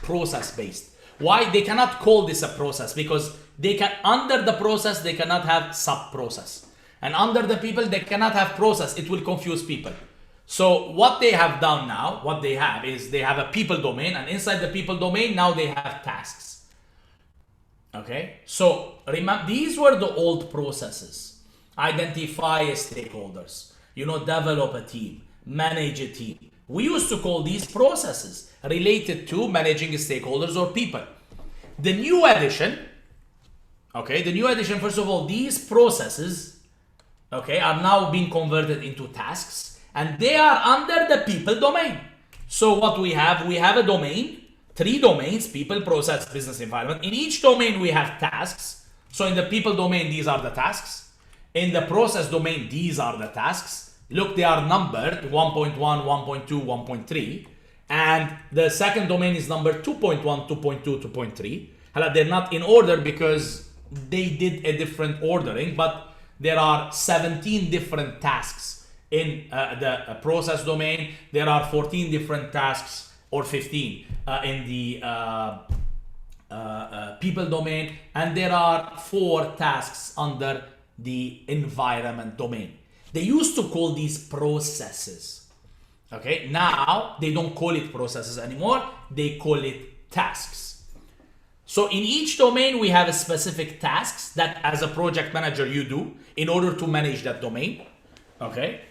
process based. Why? They cannot call this a process because they can, under the process, they cannot have sub process. And under the people, they cannot have process. It will confuse people. So what they have done now, what they have is they have a people domain, and inside the people domain, now they have tasks. Okay. So remember, these were the old processes. Identify stakeholders, develop a team, manage a team. We used to call these processes related to managing stakeholders or people. The new edition, first of all, these processes, are now being converted into tasks, and they are under the people domain. So what we have a domain, 3 domains, people, process, business environment. In each domain, we have tasks. So in the people domain, these are the tasks. In the process domain, these are the tasks. Look, they are numbered 1.1, 1.2, 1.3. And the second domain is numbered 2.1, 2.2, 2.3. They're not in order because they did a different ordering, but there are 17 different tasks in the process domain. There are 14 different tasks, or 15 in the people domain. And there are 4 tasks under the environment domain. They used to call these processes. Okay, now they don't call it processes anymore. They call it tasks. So in each domain, we have a specific tasks that as a project manager you do in order to manage that domain. Okay,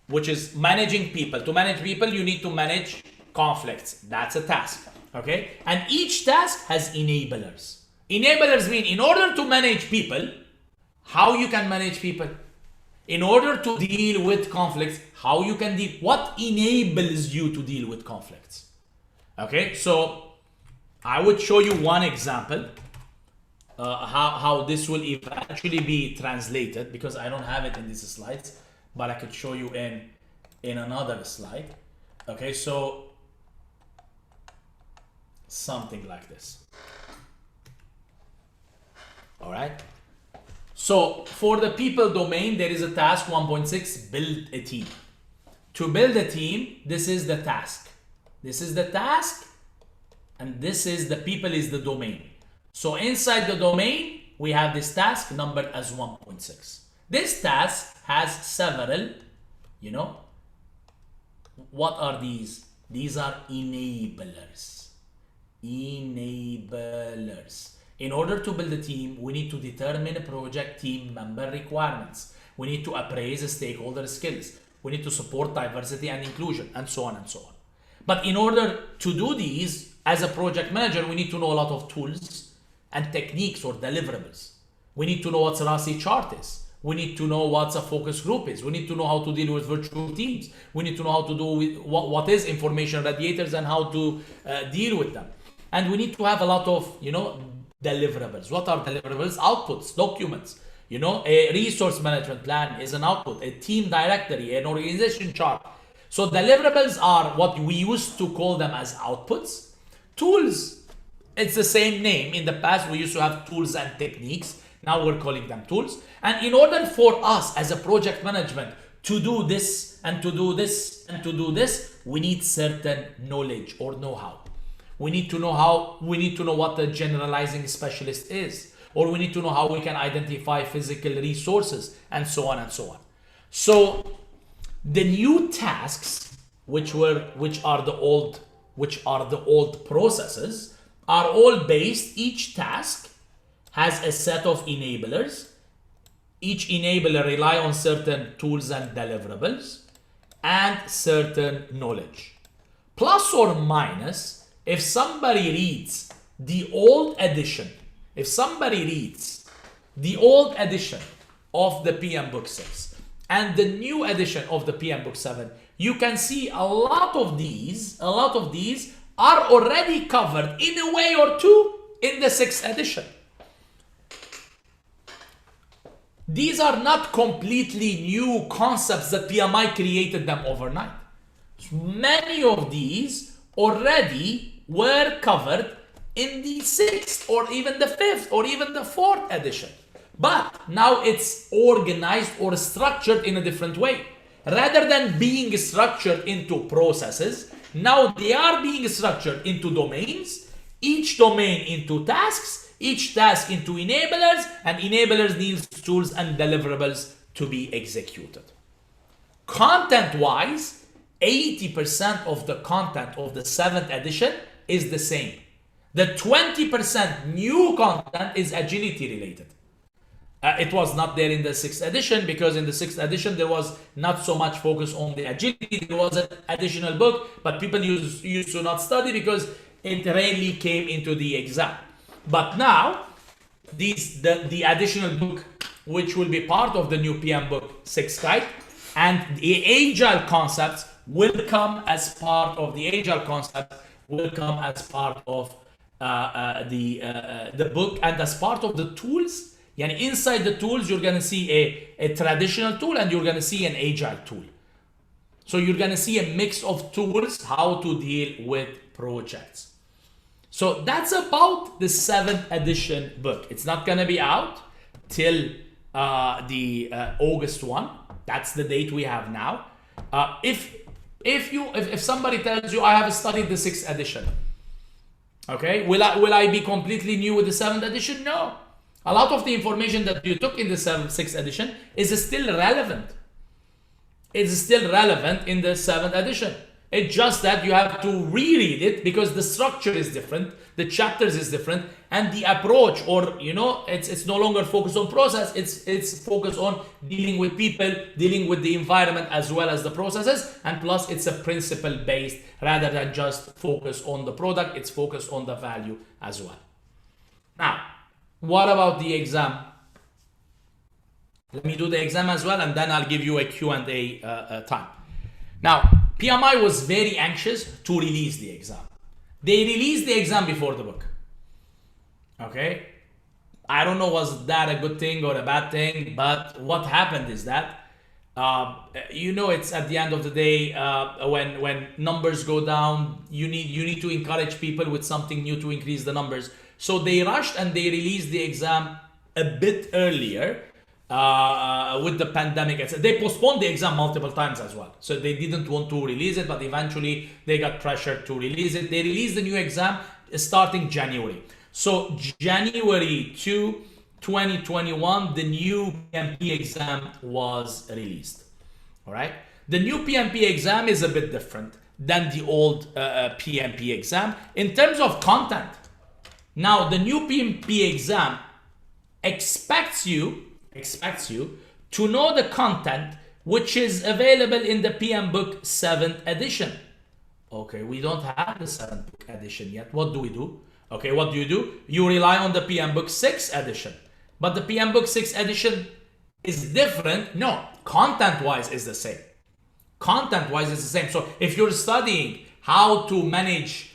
which is managing people. To manage people, you need to manage conflicts. That's a task. Okay, and each task has enablers. Enablers mean in order to manage people, how you can manage people. In order to deal with conflicts, how you can deal, what enables you to deal with conflicts. Okay, so I would show you one example how this will eventually be translated, because I don't have it in these slides, but I could show you in another slide. Okay, so something like this. All right. So for the people domain, there is a task 1.6, build a team. To build a team, this is the task. This is the task, and this is the people is the domain. So inside the domain, we have this task numbered as 1.6. This task has several, what are these? These are enablers. Enablers. In order to build a team, we need to determine project team member requirements. We need to appraise stakeholder skills. We need to support diversity and inclusion, and so on and so on. But in order to do these, as a project manager, we need to know a lot of tools and techniques or deliverables. We need to know what RASI chart is. We need to know what a focus group is. We need to know how to deal with virtual teams. We need to know how to do with what is information radiators and how to deal with them. And we need to have a lot of, deliverables. What are deliverables? Outputs, documents. A resource management plan is an output, a team directory, an organization chart. So deliverables are what we used to call them as outputs. Tools, it's the same name. In the past, we used to have tools and techniques. Now we're calling them tools. And in order for us as a project management to do this and to do this and to do this, we need certain knowledge or know-how. We need to know what the generalizing specialist is, or we need to know how we can identify physical resources, and so on and so on. So the new tasks, which are the old processes, are all based. Each task has a set of enablers. Each enabler rely on certain tools and deliverables and certain knowledge. Plus or minus, if somebody reads the old edition, of the PMBOK 6 and the new edition of the PMBOK 7, you can see a lot of these are already covered in a way or two in the 6th edition. These are not completely new concepts that PMI created them overnight. Many of these already were covered in the 6th or even the 5th or even the 4th edition. But now it's organized or structured in a different way. Rather than being structured into processes, now they are being structured into domains, each domain into tasks, each task into enablers, and enablers needs tools and deliverables to be executed. Content-wise, 80% of the content of the 7th edition is the same. The 20% new content is agility related. It was not there in the 6th edition because in the 6th edition there was not so much focus on the agility. There was an additional book, but people used to not study because it rarely came into the exam. But now, the additional book, which will be part of the new PMBOK 6 guide, and the agile concepts will come as part of the the book and as part of the tools. And inside the tools, you're going to see a traditional tool and you're going to see an agile tool. So you're going to see a mix of tools, how to deal with projects. So that's about the 7th edition book. It's not going to be out till the August 1. That's the date we have now. If somebody tells you I have studied the 6th edition, okay, will I be completely new with the 7th edition? No. A lot of the information that you took in the 6th edition is still relevant. It's still relevant in the 7th edition. It's just that you have to reread it because the structure is different, the chapters is different, and the approach, or it's no longer focused on process, it's focused on dealing with people, dealing with the environment as well as the processes, and plus it's a principle based rather than just focus on the product, it's focused on the value as well. Now, what about the exam? Let me do the exam as well, and then I'll give you a Q&A time. Now, PMI was very anxious to release the exam. They released the exam before the book. Okay? I don't know, was that a good thing or a bad thing, but what happened is that, it's at the end of the day, when numbers go down, you need to encourage people with something new to increase the numbers. So they rushed and they released the exam a bit earlier with the pandemic. They postponed the exam multiple times as well. So they didn't want to release it, but eventually they got pressured to release it. They released the new exam starting January. So January 2, 2021, the new PMP exam was released. All right. The new PMP exam is a bit different than the old PMP exam in terms of content. Now, the new PMP exam expects you to know the content which is available in the PMBOK 7th edition. Okay, we don't have the 7th book edition yet. What do we do? Okay, what do? You rely on the PMBOK 6th edition. But the PMBOK 6th edition is different. No, content-wise is the same. Content-wise is the same. So if you're studying how to manage,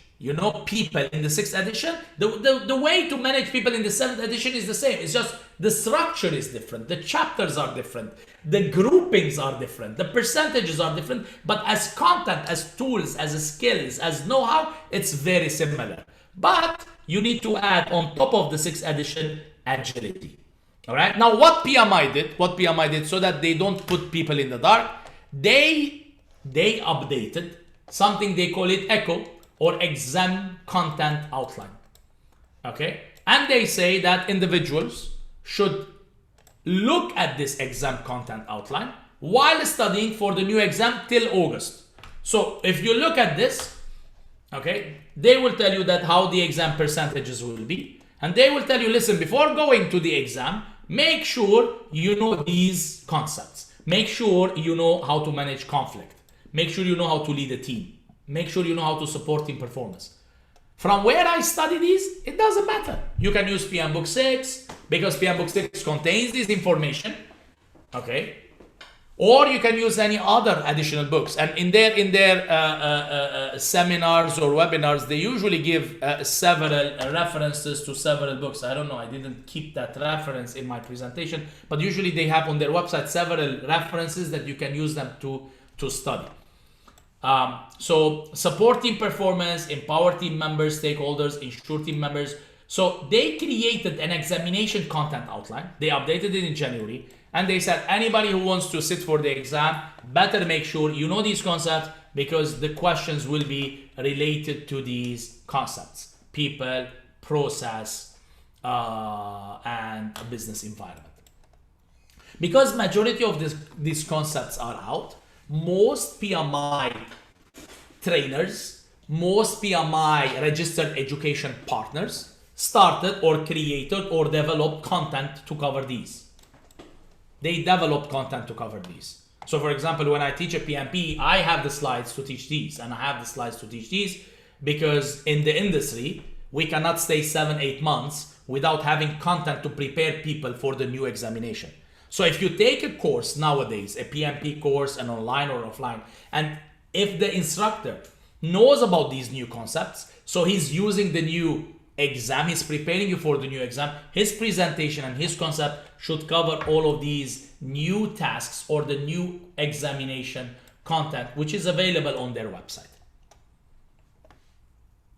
people in the 6th edition, the way to manage people in the 7th edition is the same. It's just the structure is different. The chapters are different. The groupings are different. The percentages are different. But as content, as tools, as skills, as know-how, it's very similar. But you need to add on top of the 6th edition agility. All right. Now, what PMI did so that they don't put people in the dark, they updated something they call it ECHO, or exam content outline. Okay. And they say that individuals should look at this exam content outline while studying for the new exam till August. So if you look at this, okay, they will tell you that how the exam percentages will be. And they will tell you, listen, before going to the exam, make sure you know these concepts. Make sure you know how to manage conflict. Make sure you know how to lead a team. Make sure you know how to support team performance. From where I study these, it doesn't matter. You can use PMBOK 6 because PMBOK 6 contains this information, okay? Or you can use any other additional books. And in their seminars or webinars, they usually give several references to several books. I don't know, I didn't keep that reference in my presentation, but usually they have on their website several references that you can use them to study. So support team performance, empower team members, stakeholders, ensure team members. So they created an examination content outline. They updated it in January. And they said, anybody who wants to sit for the exam, better make sure you know these concepts because the questions will be related to these concepts: people, process, and a business environment. Because majority of these concepts are out, most PMI trainers, most PMI registered education partners started or created or developed content to cover these. They developed content to cover these. So for example, when I teach a PMP, I have the slides to teach these, and I have the slides to teach these because in the industry, we cannot stay 7-8 months without having content to prepare people for the new examination. So if you take a course nowadays, a PMP course, an online or offline, and if the instructor knows about these new concepts, so he's using the new exam, he's preparing you for the new exam, his presentation and his concept should cover all of these new tasks or the new examination content, which is available on their website.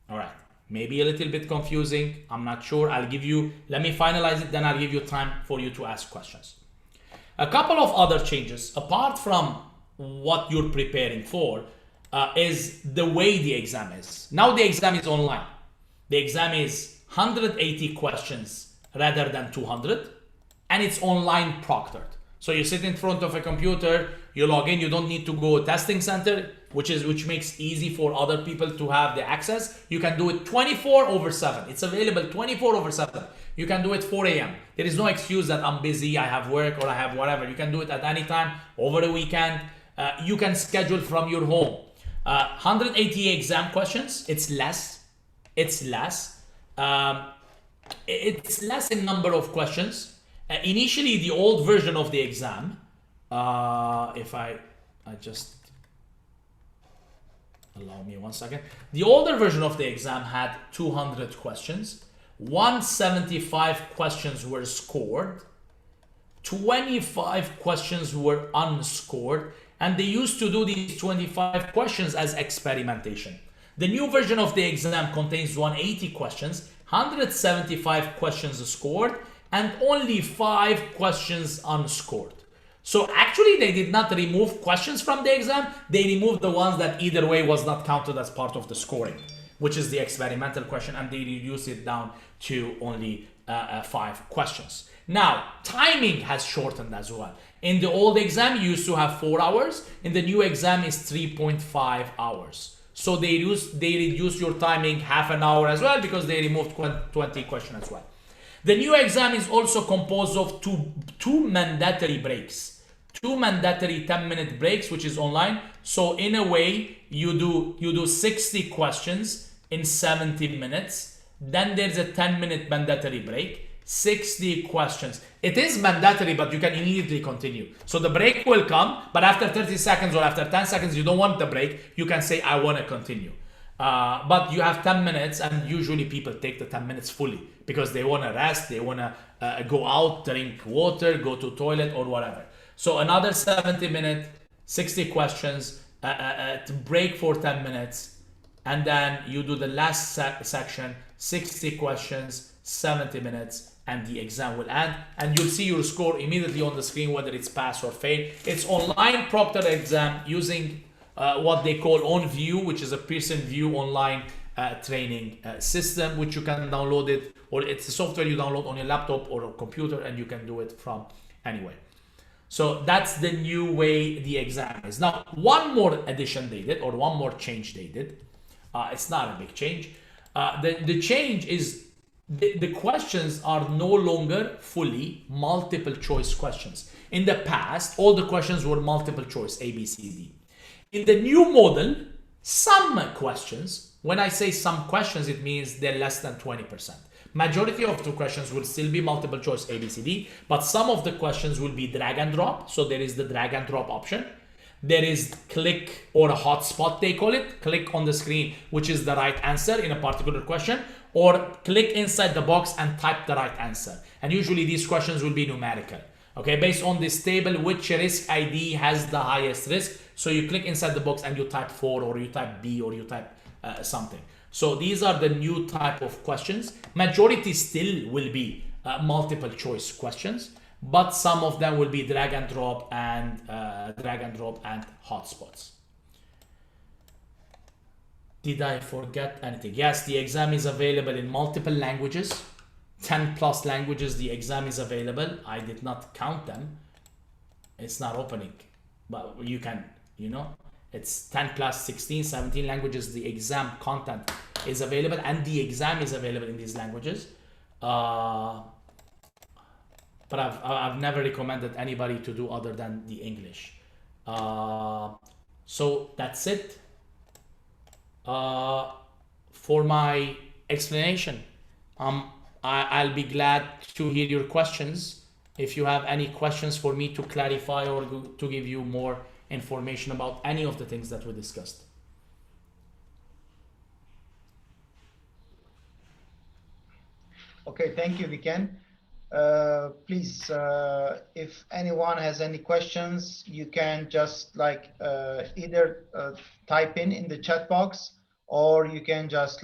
All right, maybe a little bit confusing. I'm not sure. Let me finalize it, then I'll give you time for you to ask questions. A couple of other changes, apart from what you're preparing for, is the way the exam is. Now the exam is online. The exam is 180 questions rather than 200, and it's online proctored. So you sit in front of a computer, you log in, you don't need to go to a testing center, which makes easy for other people to have the access. You can do it 24/7. It's available 24/7. You can do it 4 a.m. There is no excuse that I'm busy, I have work, or I have whatever. You can do it at any time, over the weekend. You can schedule from your home. 180 exam questions, it's less. It's less in number of questions. Initially, the old version of the exam, if I just allow me 1 second. The older version of the exam had 200 questions. 175 questions were scored. 25 questions were unscored. And they used to do these 25 questions as experimentation. The new version of the exam contains 180 questions, 175 questions scored, and only 5 questions unscored. So actually they did not remove questions from the exam, they removed the ones that either way was not counted as part of the scoring, which is the experimental question, and they reduced it down to only 5 questions. Now, timing has shortened as well. In the old exam, you used to have 4 hours. In the new exam, is 3.5 hours. So they reduce your timing half an hour as well because they removed 20 questions as well. The new exam is also composed of two mandatory breaks. Two mandatory 10-minute breaks, which is online. So in a way, you do 60 questions in 70 minutes. Then there's a 10-minute mandatory break. 60 questions. It is mandatory, but you can immediately continue. So the break will come, but after 30 seconds or after 10 seconds, you don't want the break. You can say, I want to continue. But you have 10 minutes, and usually people take the 10 minutes fully because they want to rest, they want to go out, drink water, go to toilet or whatever. So another 70-minute, 60 questions, to break for 10 minutes, and then you do the last section, 60 questions, 70 minutes, and the exam will end, and you'll see your score immediately on the screen, whether it's pass or fail. It's online proctored exam using what they call OnView, which is a Pearson View online training system, which you can download it, or it's a software you download on your laptop or a computer, and you can do it from anywhere. So that's the new way the exam is. Now, one more addition they did, or one more change they did. It's not a big change. The change is the questions are no longer fully multiple choice questions. In the past, all the questions were multiple choice, A, B, C, D. In the new model, some questions, when I say some questions, it means they're less than 20%. Majority of the questions will still be multiple choice A, B, C, D, but some of the questions will be drag and drop. So there is the drag and drop option. There is click or a hotspot, they call it. Click on the screen, which is the right answer in a particular question, or click inside the box and type the right answer. And usually these questions will be numerical. Okay, based on this table, which risk ID has the highest risk? So you click inside the box and you type 4, or you type B, or you type something. So these are the new type of questions. Majority still will be multiple choice questions, but some of them will be drag and drop and hotspots. Did I forget anything? Yes, the exam is available in multiple languages. 10 plus languages the exam is available. I did not count them. It's not opening, but you can, it's 10 plus 16, 17 languages. The exam content is available, and the exam is available in these languages. But I've never recommended anybody to do other than the English. So that's it for my explanation. I'll be glad to hear your questions. If you have any questions for me to clarify or to give you more information about any of the things that we discussed. Okay, thank you, Vicken. Please, if anyone has any questions, you can just either type in the chat box, or you can just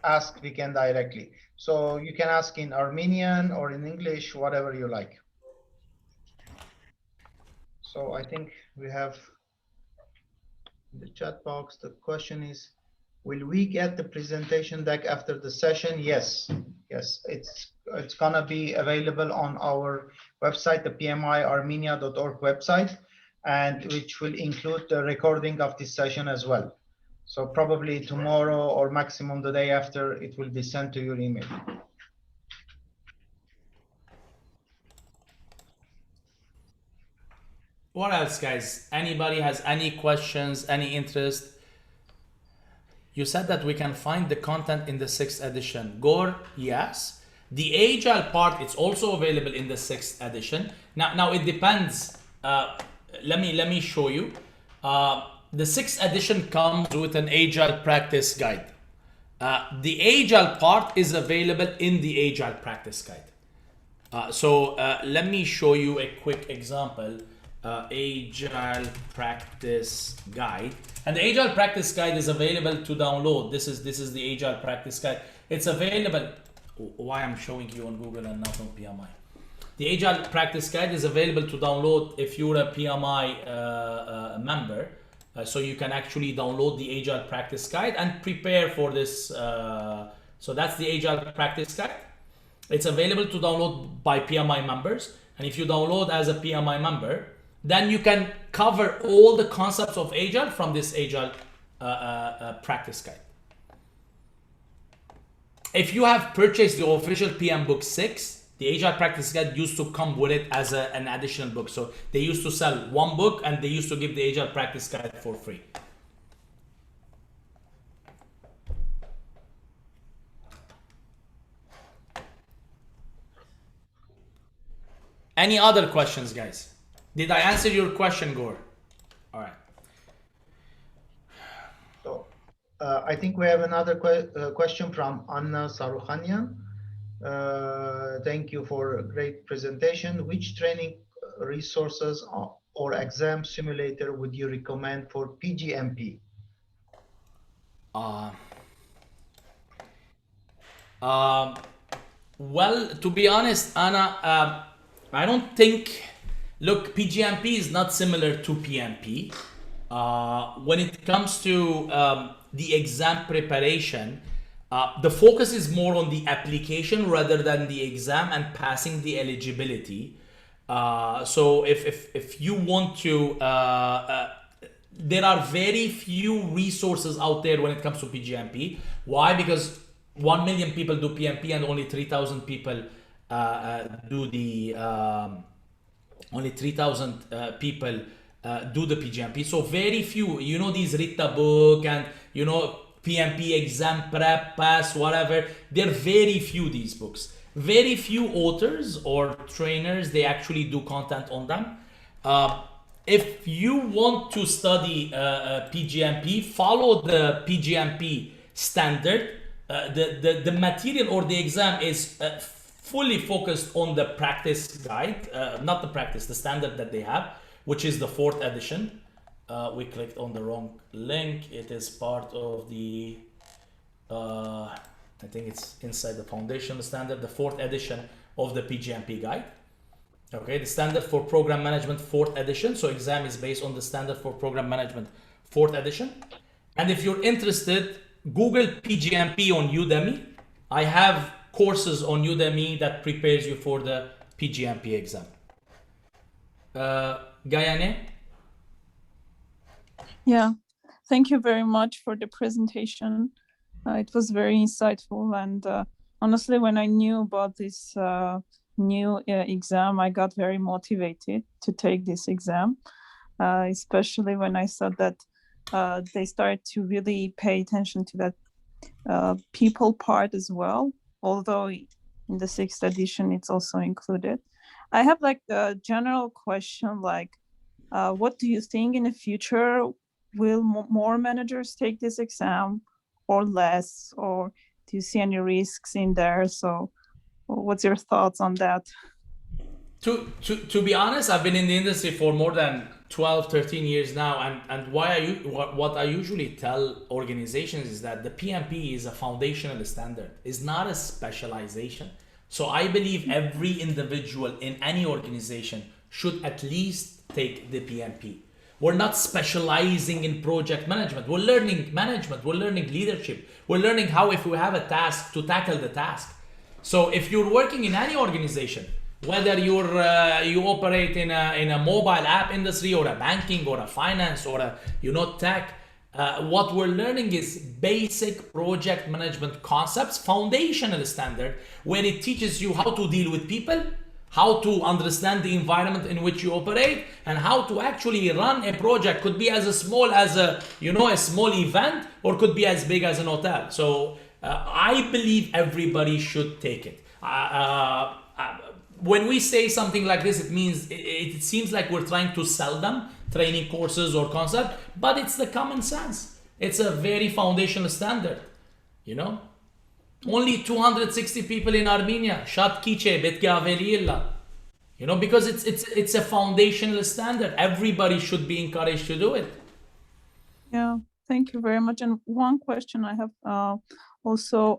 ask Vicken directly. So you can ask in Armenian or in English, whatever you like. So I think we have in the chat box, the question is, will we get the presentation deck after the session? Yes, it's gonna be available on our website, the PMIArmenia.org website, and which will include the recording of this session as well. So probably tomorrow or maximum the day after, it will be sent to your email. What else, guys? Anybody has any questions, any interest? You said that we can find the content in the 6th edition. Gore, yes. The Agile part, it's also available in the 6th edition. Now it depends. Let me show you. The 6th edition comes with an Agile practice guide. The Agile part is available in the Agile practice guide. So let me show you a quick example. Agile practice guide, and the Agile practice guide is available to download. This is the Agile practice guide. It's available. Why I'm showing you on Google and not on PMI? The Agile practice guide is available to download if you're a PMI member. So you can actually download the Agile practice guide and prepare for this. So that's the Agile practice guide. It's available to download by PMI members, and if you download as a PMI member, then you can cover all the concepts of Agile from this Agile practice guide. if you have purchased the official PMBOK 6, the Agile Practice Guide used to come with it as an additional book. So they used to sell one book and they used to give the Agile Practice Guide for free. Any other questions, guys? Did I answer your question, Gore? All right. So I think we have another question from Anna Sarukhanian. Thank you for a great presentation. Which training resources or exam simulator would you recommend for PgMP? Well, to be honest, Anna, I don't think, look, PgMP is not similar to PMP. When it comes to the exam preparation, the focus is more on the application rather than the exam and passing the eligibility. So if you want to, there are very few resources out there when it comes to PgMP. Why? Because 1 million people do PMP and only 3,000 people do the only 3,000 people do the PGMP. So very few, you know, these Rita book and, you know, PMP exam prep pass, whatever, they're very few, these books. Very few authors or trainers, they actually do content on them. If you want to study PGMP, follow the PGMP standard. The material or the exam is fully focused on the practice guide, not the practice, the standard that they have, which is the 4th edition. We clicked on the wrong link. It is part of the, I think it's inside the foundation standard, the 4th edition of the PGMP guide. Okay, the standard for program management 4th edition. So exam is based on the standard for program management 4th edition. And if you're interested, Google PGMP on Udemy. I have courses on Udemy that prepares you for the PGMP exam. Gayane? Yeah, thank you very much for the presentation. It was very insightful, and honestly, when I knew about this new exam, I got very motivated to take this exam, especially when I saw that they started to really pay attention to that people part as well, although in the 6th edition it's also included. I have like a general question, like what do you think in the future? Will more managers take this exam or less, or do you see any risks in there? So what's your thoughts on that? To be honest, I've been in the industry for more than 12, 13 years now, and what I usually tell organizations is that the PMP is a foundational standard, is not a specialization. So I believe every individual in any organization should at least take the PMP. We're not specializing in project management. We're learning management. We're learning leadership. We're learning how, if we have a task, to tackle the task. So if you're working in any organization, whether you operate in a mobile app industry or a banking or a finance or a tech, what we're learning is basic project management concepts, foundational standard, where it teaches you how to deal with people, how to understand the environment in which you operate, and how to actually run a project. Could be as small as a small event, or could be as big as an hotel. So I believe everybody should take it. When we say something like this, it means it seems like we're trying to sell them training courses or concept, but it's the common sense. It's a very foundational standard, Only 260 people in Armenia, Shat Kiche, Betgaveliilla, because it's a foundational standard. Everybody should be encouraged to do it. Yeah, thank you very much. And one question I have also,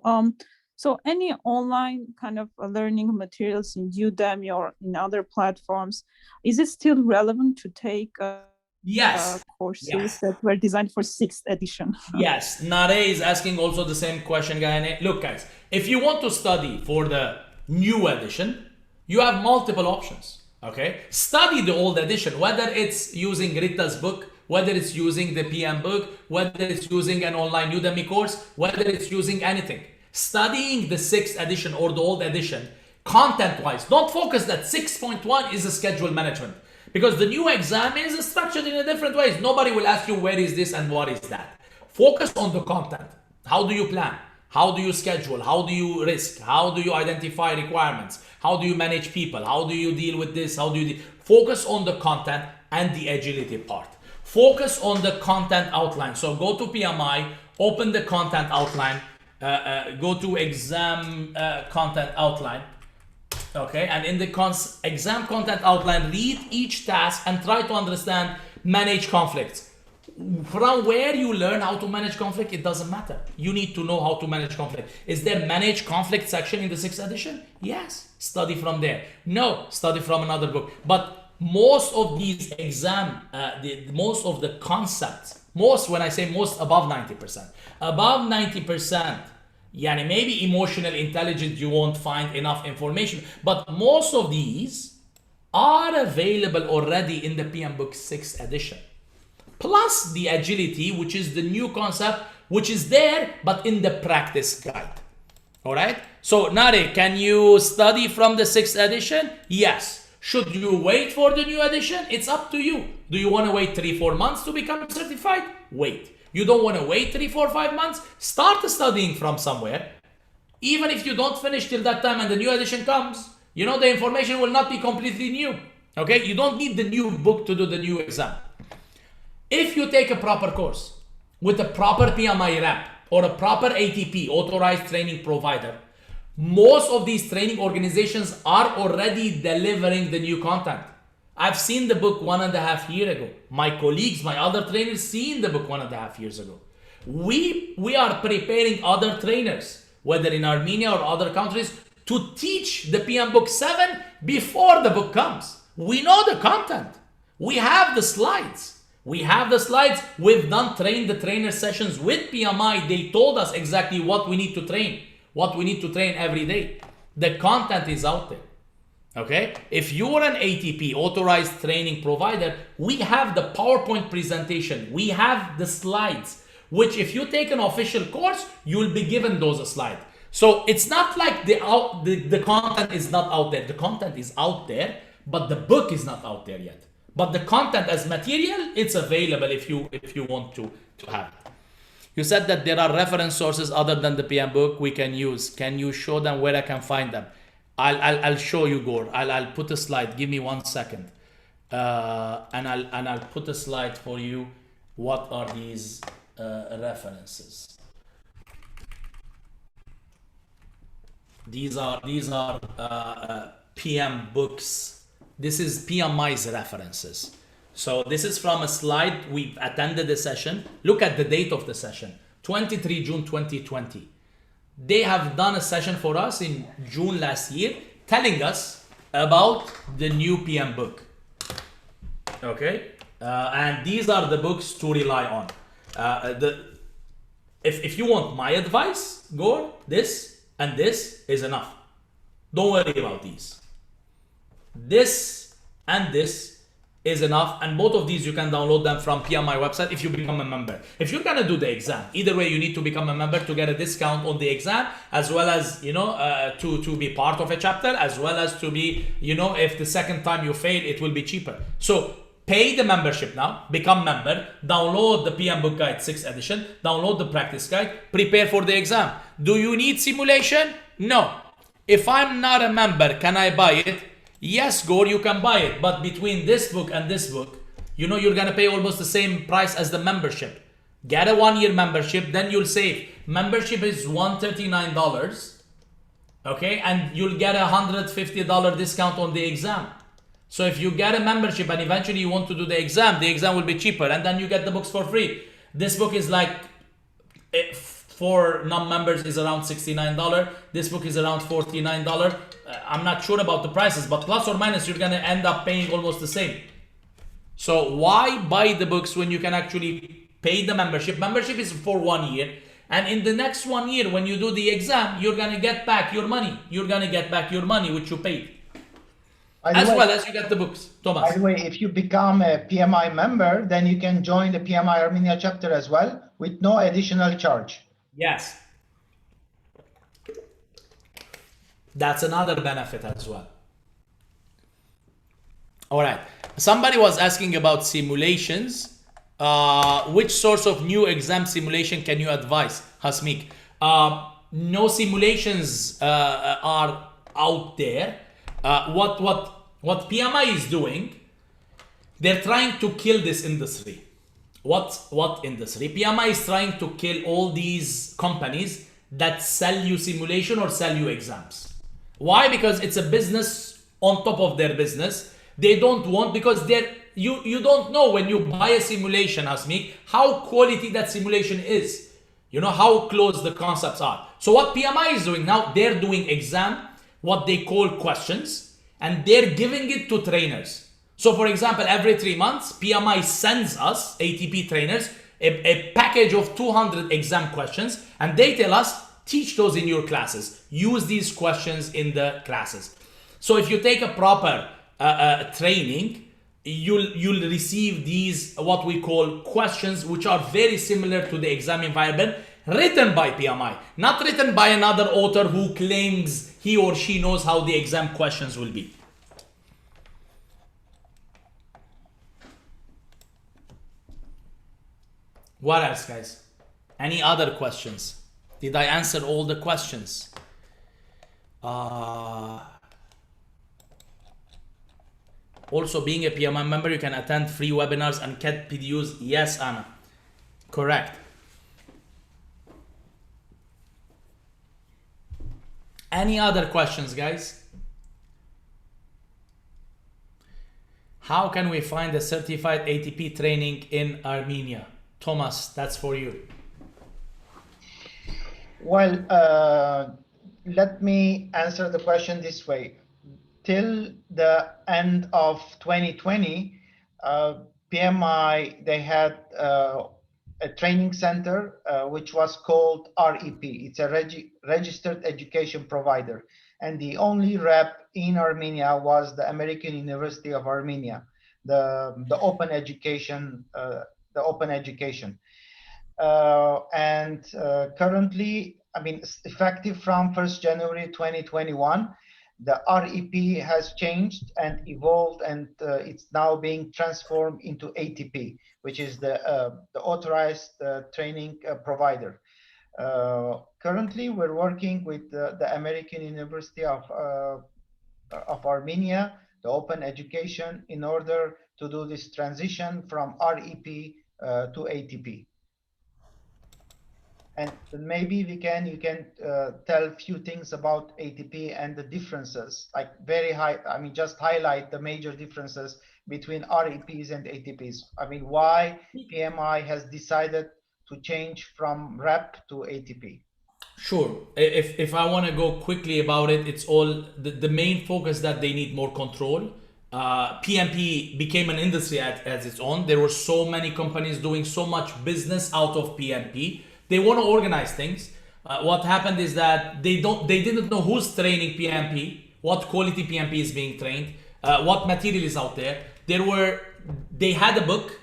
so any online kind of learning materials in Udemy or in other platforms, is it still relevant to take yes. Courses that were designed for 6th edition? Yes, Nare is asking also the same question, Gayane. Look, guys, if you want to study for the new edition, you have multiple options, okay? Study the old edition, whether it's using Rita's book, whether it's using the PM book, whether it's using an online Udemy course, whether it's using anything. Studying the 6th edition or the old edition, content-wise, don't focus that 6.1 is a schedule management, because the new exam is structured in a different ways. Nobody will ask you where is this and what is that. Focus on the content. How do you plan? How do you schedule? How do you risk? How do you identify requirements? How do you manage people? How do you deal with this? How do you focus on the content and the agility part. Focus on the content outline. So go to PMI, open the content outline, go to exam content outline. Okay, and in the exam content outline, read each task and try to understand, manage conflicts. From where you learn how to manage conflict, it doesn't matter. You need to know how to manage conflict. Is there manage conflict section in the 6th edition? Yes, study from there. No, study from another book. But most of these most of the concepts, when I say most, above 90%. Above 90%, yani maybe emotional intelligence, you won't find enough information. But most of these are available already in the PMBOK 6th edition. Plus the agility, which is the new concept, which is there, but in the practice guide. All right. So Nare, can you study from the 6th edition? Yes. Should you wait for the new edition? It's up to you. Do you want to wait 3-4 months to become certified? Wait. You don't want to wait 3-4-5 months? Start studying from somewhere. Even if you don't finish till that time and the new edition comes, you know, the information will not be completely new. Okay. You don't need the new book to do the new exam. If you take a proper course with a proper PMI rep or a proper ATP, authorized training provider, most of these training organizations are already delivering the new content. I've seen the book 1.5 years ago. My colleagues, my other trainers, seen the book 1.5 years ago. We are preparing other trainers, whether in Armenia or other countries, to teach the PMBOK 7 before the book comes. We know the content. We have the slides. We've done train the trainer sessions with PMI. They told us exactly what we need to train, every day. The content is out there. Okay. If you're an ATP, authorized training provider, we have the PowerPoint presentation. We have the slides, which if you take an official course, you'll be given those slides. So it's not like the content is not out there. The content is out there, but the book is not out there yet. But the content as material, it's available if you want to have it. You said that there are reference sources other than the PMBOK we can use. Can you show them where I can find them? I'll show you, Gord. I'll put a slide. Give me 1 second, and I'll put a slide for you. What are these references? These are PMBOKs. This is PMI's references. So this is from a slide. We've attended the session. Look at the date of the session, 23 June 2020. They have done a session for us in June last year, telling us about the new PMBOK. Okay, and these are the books to rely on. If you want my advice, go this and this is enough. Don't worry about these. This and this is enough, and both of these you can download them from PMI website if you become a member. If you're gonna do the exam, either way you need to become a member to get a discount on the exam, as well as, you know, to be part of a chapter, as well as to be, you know, if the second time you fail, it will be cheaper. So pay the membership now, become member, download the PMBOK guide 6th edition, download the practice guide, prepare for the exam. Do you need simulation? No. If I'm not a member, can I buy it? Yes, Gore, you can buy it, but between this book and this book, you know, you're gonna pay almost the same price as the membership. Get a 1-year membership, then you'll save. Membership is $139, okay, and you'll get a $150 discount on the exam. So if you get a membership and eventually you want to do the exam will be cheaper, and then you get the books for free. This book is like, for non-members is around $69. This book is around $49. I'm not sure about the prices, but plus or minus, you're gonna end up paying almost the same. So why buy the books when you can actually pay the membership? Membership is for 1 year. And in the next 1 year, when you do the exam, you're gonna get back your money. You're gonna get back your money, which you paid. As well as you get the books. Thomas. By the way, if you become a PMI member, then you can join the PMI Armenia chapter as well with no additional charge. Yes. That's another benefit as well. All right. Somebody was asking about simulations. Which source of new exam simulation can you advise, Hasmik? No simulations are out there. What PMI is doing, they're trying to kill this industry. What industry? PMI is trying to kill all these companies that sell you simulation or sell you exams. Why? Because it's a business on top of their business. They don't want, because you don't know when you buy a simulation, Hasmik, how quality that simulation is. You know how close the concepts are. So what PMI is doing now, they're doing exam, what they call questions, and they're giving it to trainers. So for example, every 3 months, PMI sends us, ATP trainers, a package of 200 exam questions, and they tell us, teach those in your classes. Use these questions in the classes. So if you take a proper training, you'll receive these, what we call questions, which are very similar to the exam environment, written by PMI, not written by another author who claims he or she knows how the exam questions will be. What else, guys? Any other questions? Did I answer all the questions? Also, being a PMI member, you can attend free webinars and get PDUs. Yes, Anna. Correct. Any other questions, guys? How can we find a certified ATP training in Armenia? Thomas, that's for you. Well, let me answer the question this way. Till the end of 2020, PMI, they had a training center which was called REP. It's a registered education provider. And the only rep in Armenia was the American University of Armenia, the open education, currently, I mean, effective from 1st January 2021, the REP has changed and evolved, and it's now being transformed into ATP, which is the authorized training provider. Currently, we're working with the American University of Armenia, the open education, in order to do this transition from REP to ATP. And maybe you can tell a few things about ATP and the differences, like just highlight the major differences between REPs and ATPs. I mean, why PMI has decided to change from REP to ATP. Sure. If I want to go quickly about it, it's all the main focus that they need more control. PMP became an industry as its own. There were so many companies doing so much business out of PMP. They want to organize things. What happened is that they didn't know who's training PMP, what quality PMP is being trained, what material is out there. They had a book,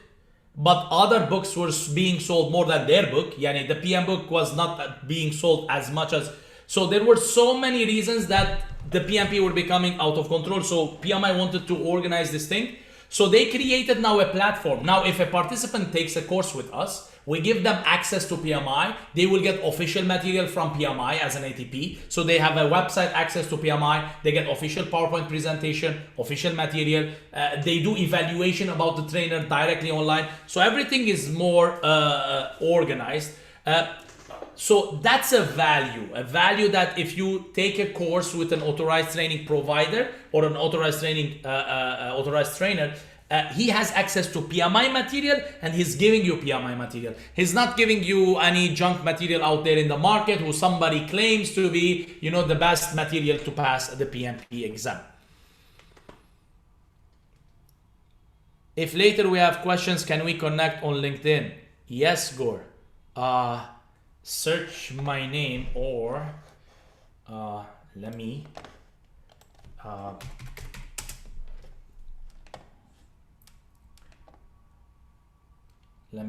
but other books were being sold more than their book. Yani the PMBOK was not being sold as much as. So there were so many reasons that the PMP were becoming out of control. So PMI wanted to organize this thing. So they created now a platform. Now, if a participant takes a course with us, we give them access to PMI. They will get official material from PMI as an ATP. So they have a website access to PMI. They get official PowerPoint presentation, official material. They do evaluation about the trainer directly online. So everything is more organized. So that's a value that if you take a course with an authorized training provider or an authorized trainer, he has access to PMI material and he's giving you PMI material. He's not giving you any junk material out there in the market who somebody claims to be, the best material to pass the PMP exam. If later we have questions, can we connect on LinkedIn? Yes, Gore. Search my name or let me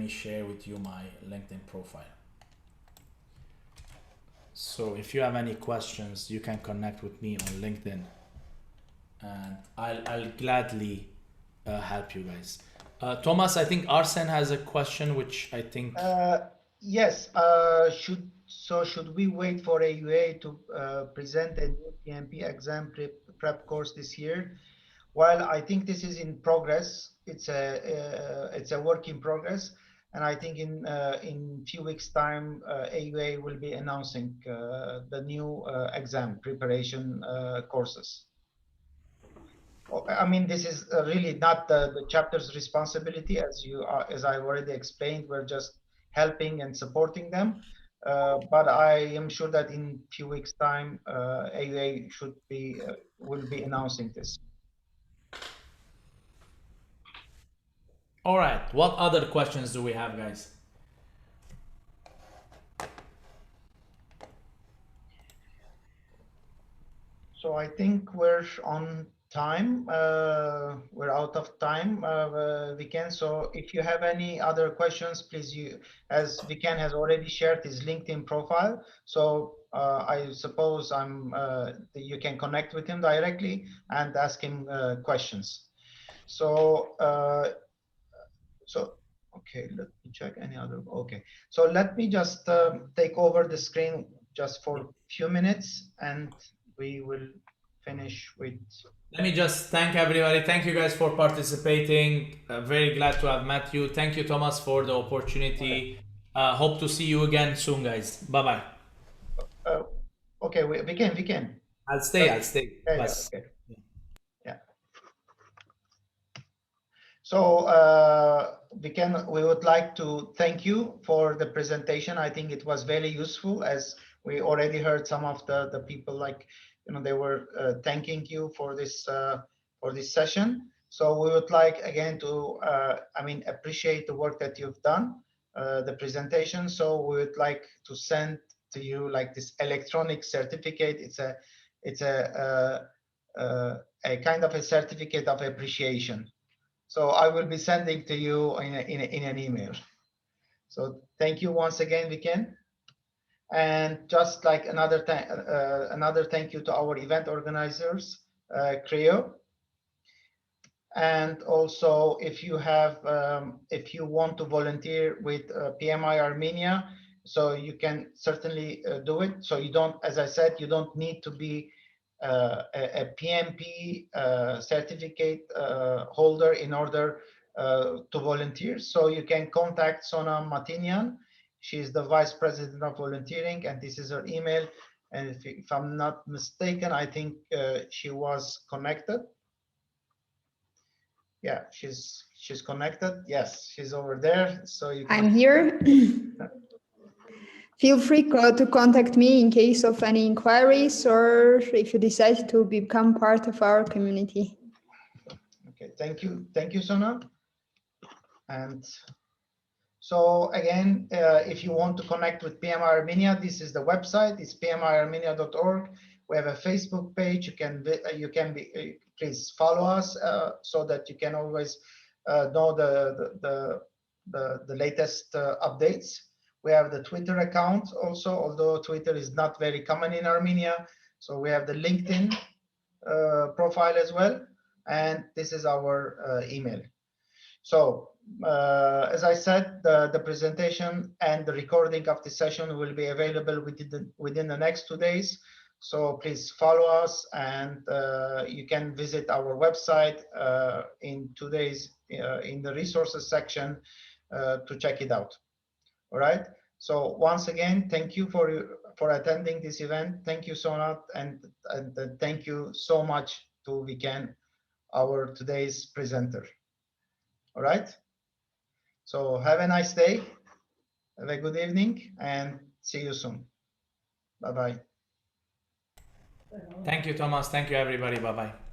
share with you my LinkedIn profile. So if you have any questions, you can connect with me on LinkedIn, and I'll gladly help you guys. Thomas, I think Arsen has a question, which I think. Yes. Should we wait for AUA to present a new PMP exam prep course this year? Well, I think this is in progress. It's a work in progress, and I think in few weeks' time, AUA will be announcing the new exam preparation courses. I mean, this is really not the chapter's responsibility, as I've already explained. We're just helping and supporting them. But I am sure that in few weeks' time, AUA will be announcing this. All right. What other questions do we have, guys? So I think we're on time. We're out of time, Vicken. So if you have any other questions, please, as Vicken has already shared his LinkedIn profile. So I suppose you can connect with him directly and ask him questions. So, okay, let me check any other. Okay, so let me just take over the screen just for a few minutes, and we will finish with. Let me just thank everybody. Thank you guys for participating. Very glad to have met you. Thank you, Thomas, for the opportunity. Hope to see you again soon, guys. Bye-bye. Okay, we can. I'll stay. Yeah, okay. Yeah. So we would like to thank you for the presentation. I think it was very useful, as we already heard some of the people, like, they were thanking you for this session. So we would like again to appreciate the work that you've done, the presentation. So we would like to send to you like this electronic certificate. It's a kind of a certificate of appreciation. So I will be sending to you in an email. So thank you once again, Vicken. And just like another thank you to our event organizers, Creo. And also, if you want to volunteer with PMI Armenia, so you can certainly do it. So you don't, as I said, you don't need to be a PMP certificate holder in order to volunteer. So you can contact Sona Matinian. She's the Vice President of Volunteering, and this is her email. And if I'm not mistaken, I think she was connected. Yeah, she's connected. Yes, she's over there. So you can. I'm here. Feel free to contact me in case of any inquiries, or if you decide to become part of our community. Okay, thank you, Sona. And so again, if you want to connect with PMI Armenia, this is the website. It's pmiarmenia.org. We have a Facebook page. You can please follow us so that you can always know the latest updates. We have the Twitter account also, although Twitter is not very common in Armenia. So we have the LinkedIn profile as well, and this is our email. So as I said, the presentation and the recording of the session will be available within the next 2 days. So please follow us, and you can visit our website in 2 days in the resources section to check it out. All right. So once again, thank you for attending this event. Thank you, Sona, and thank you so much to Vicken, our today's presenter. All right. So have a nice day, have a good evening, and see you soon. Bye-bye. Thank you, Thomas. Thank you, everybody. Bye-bye.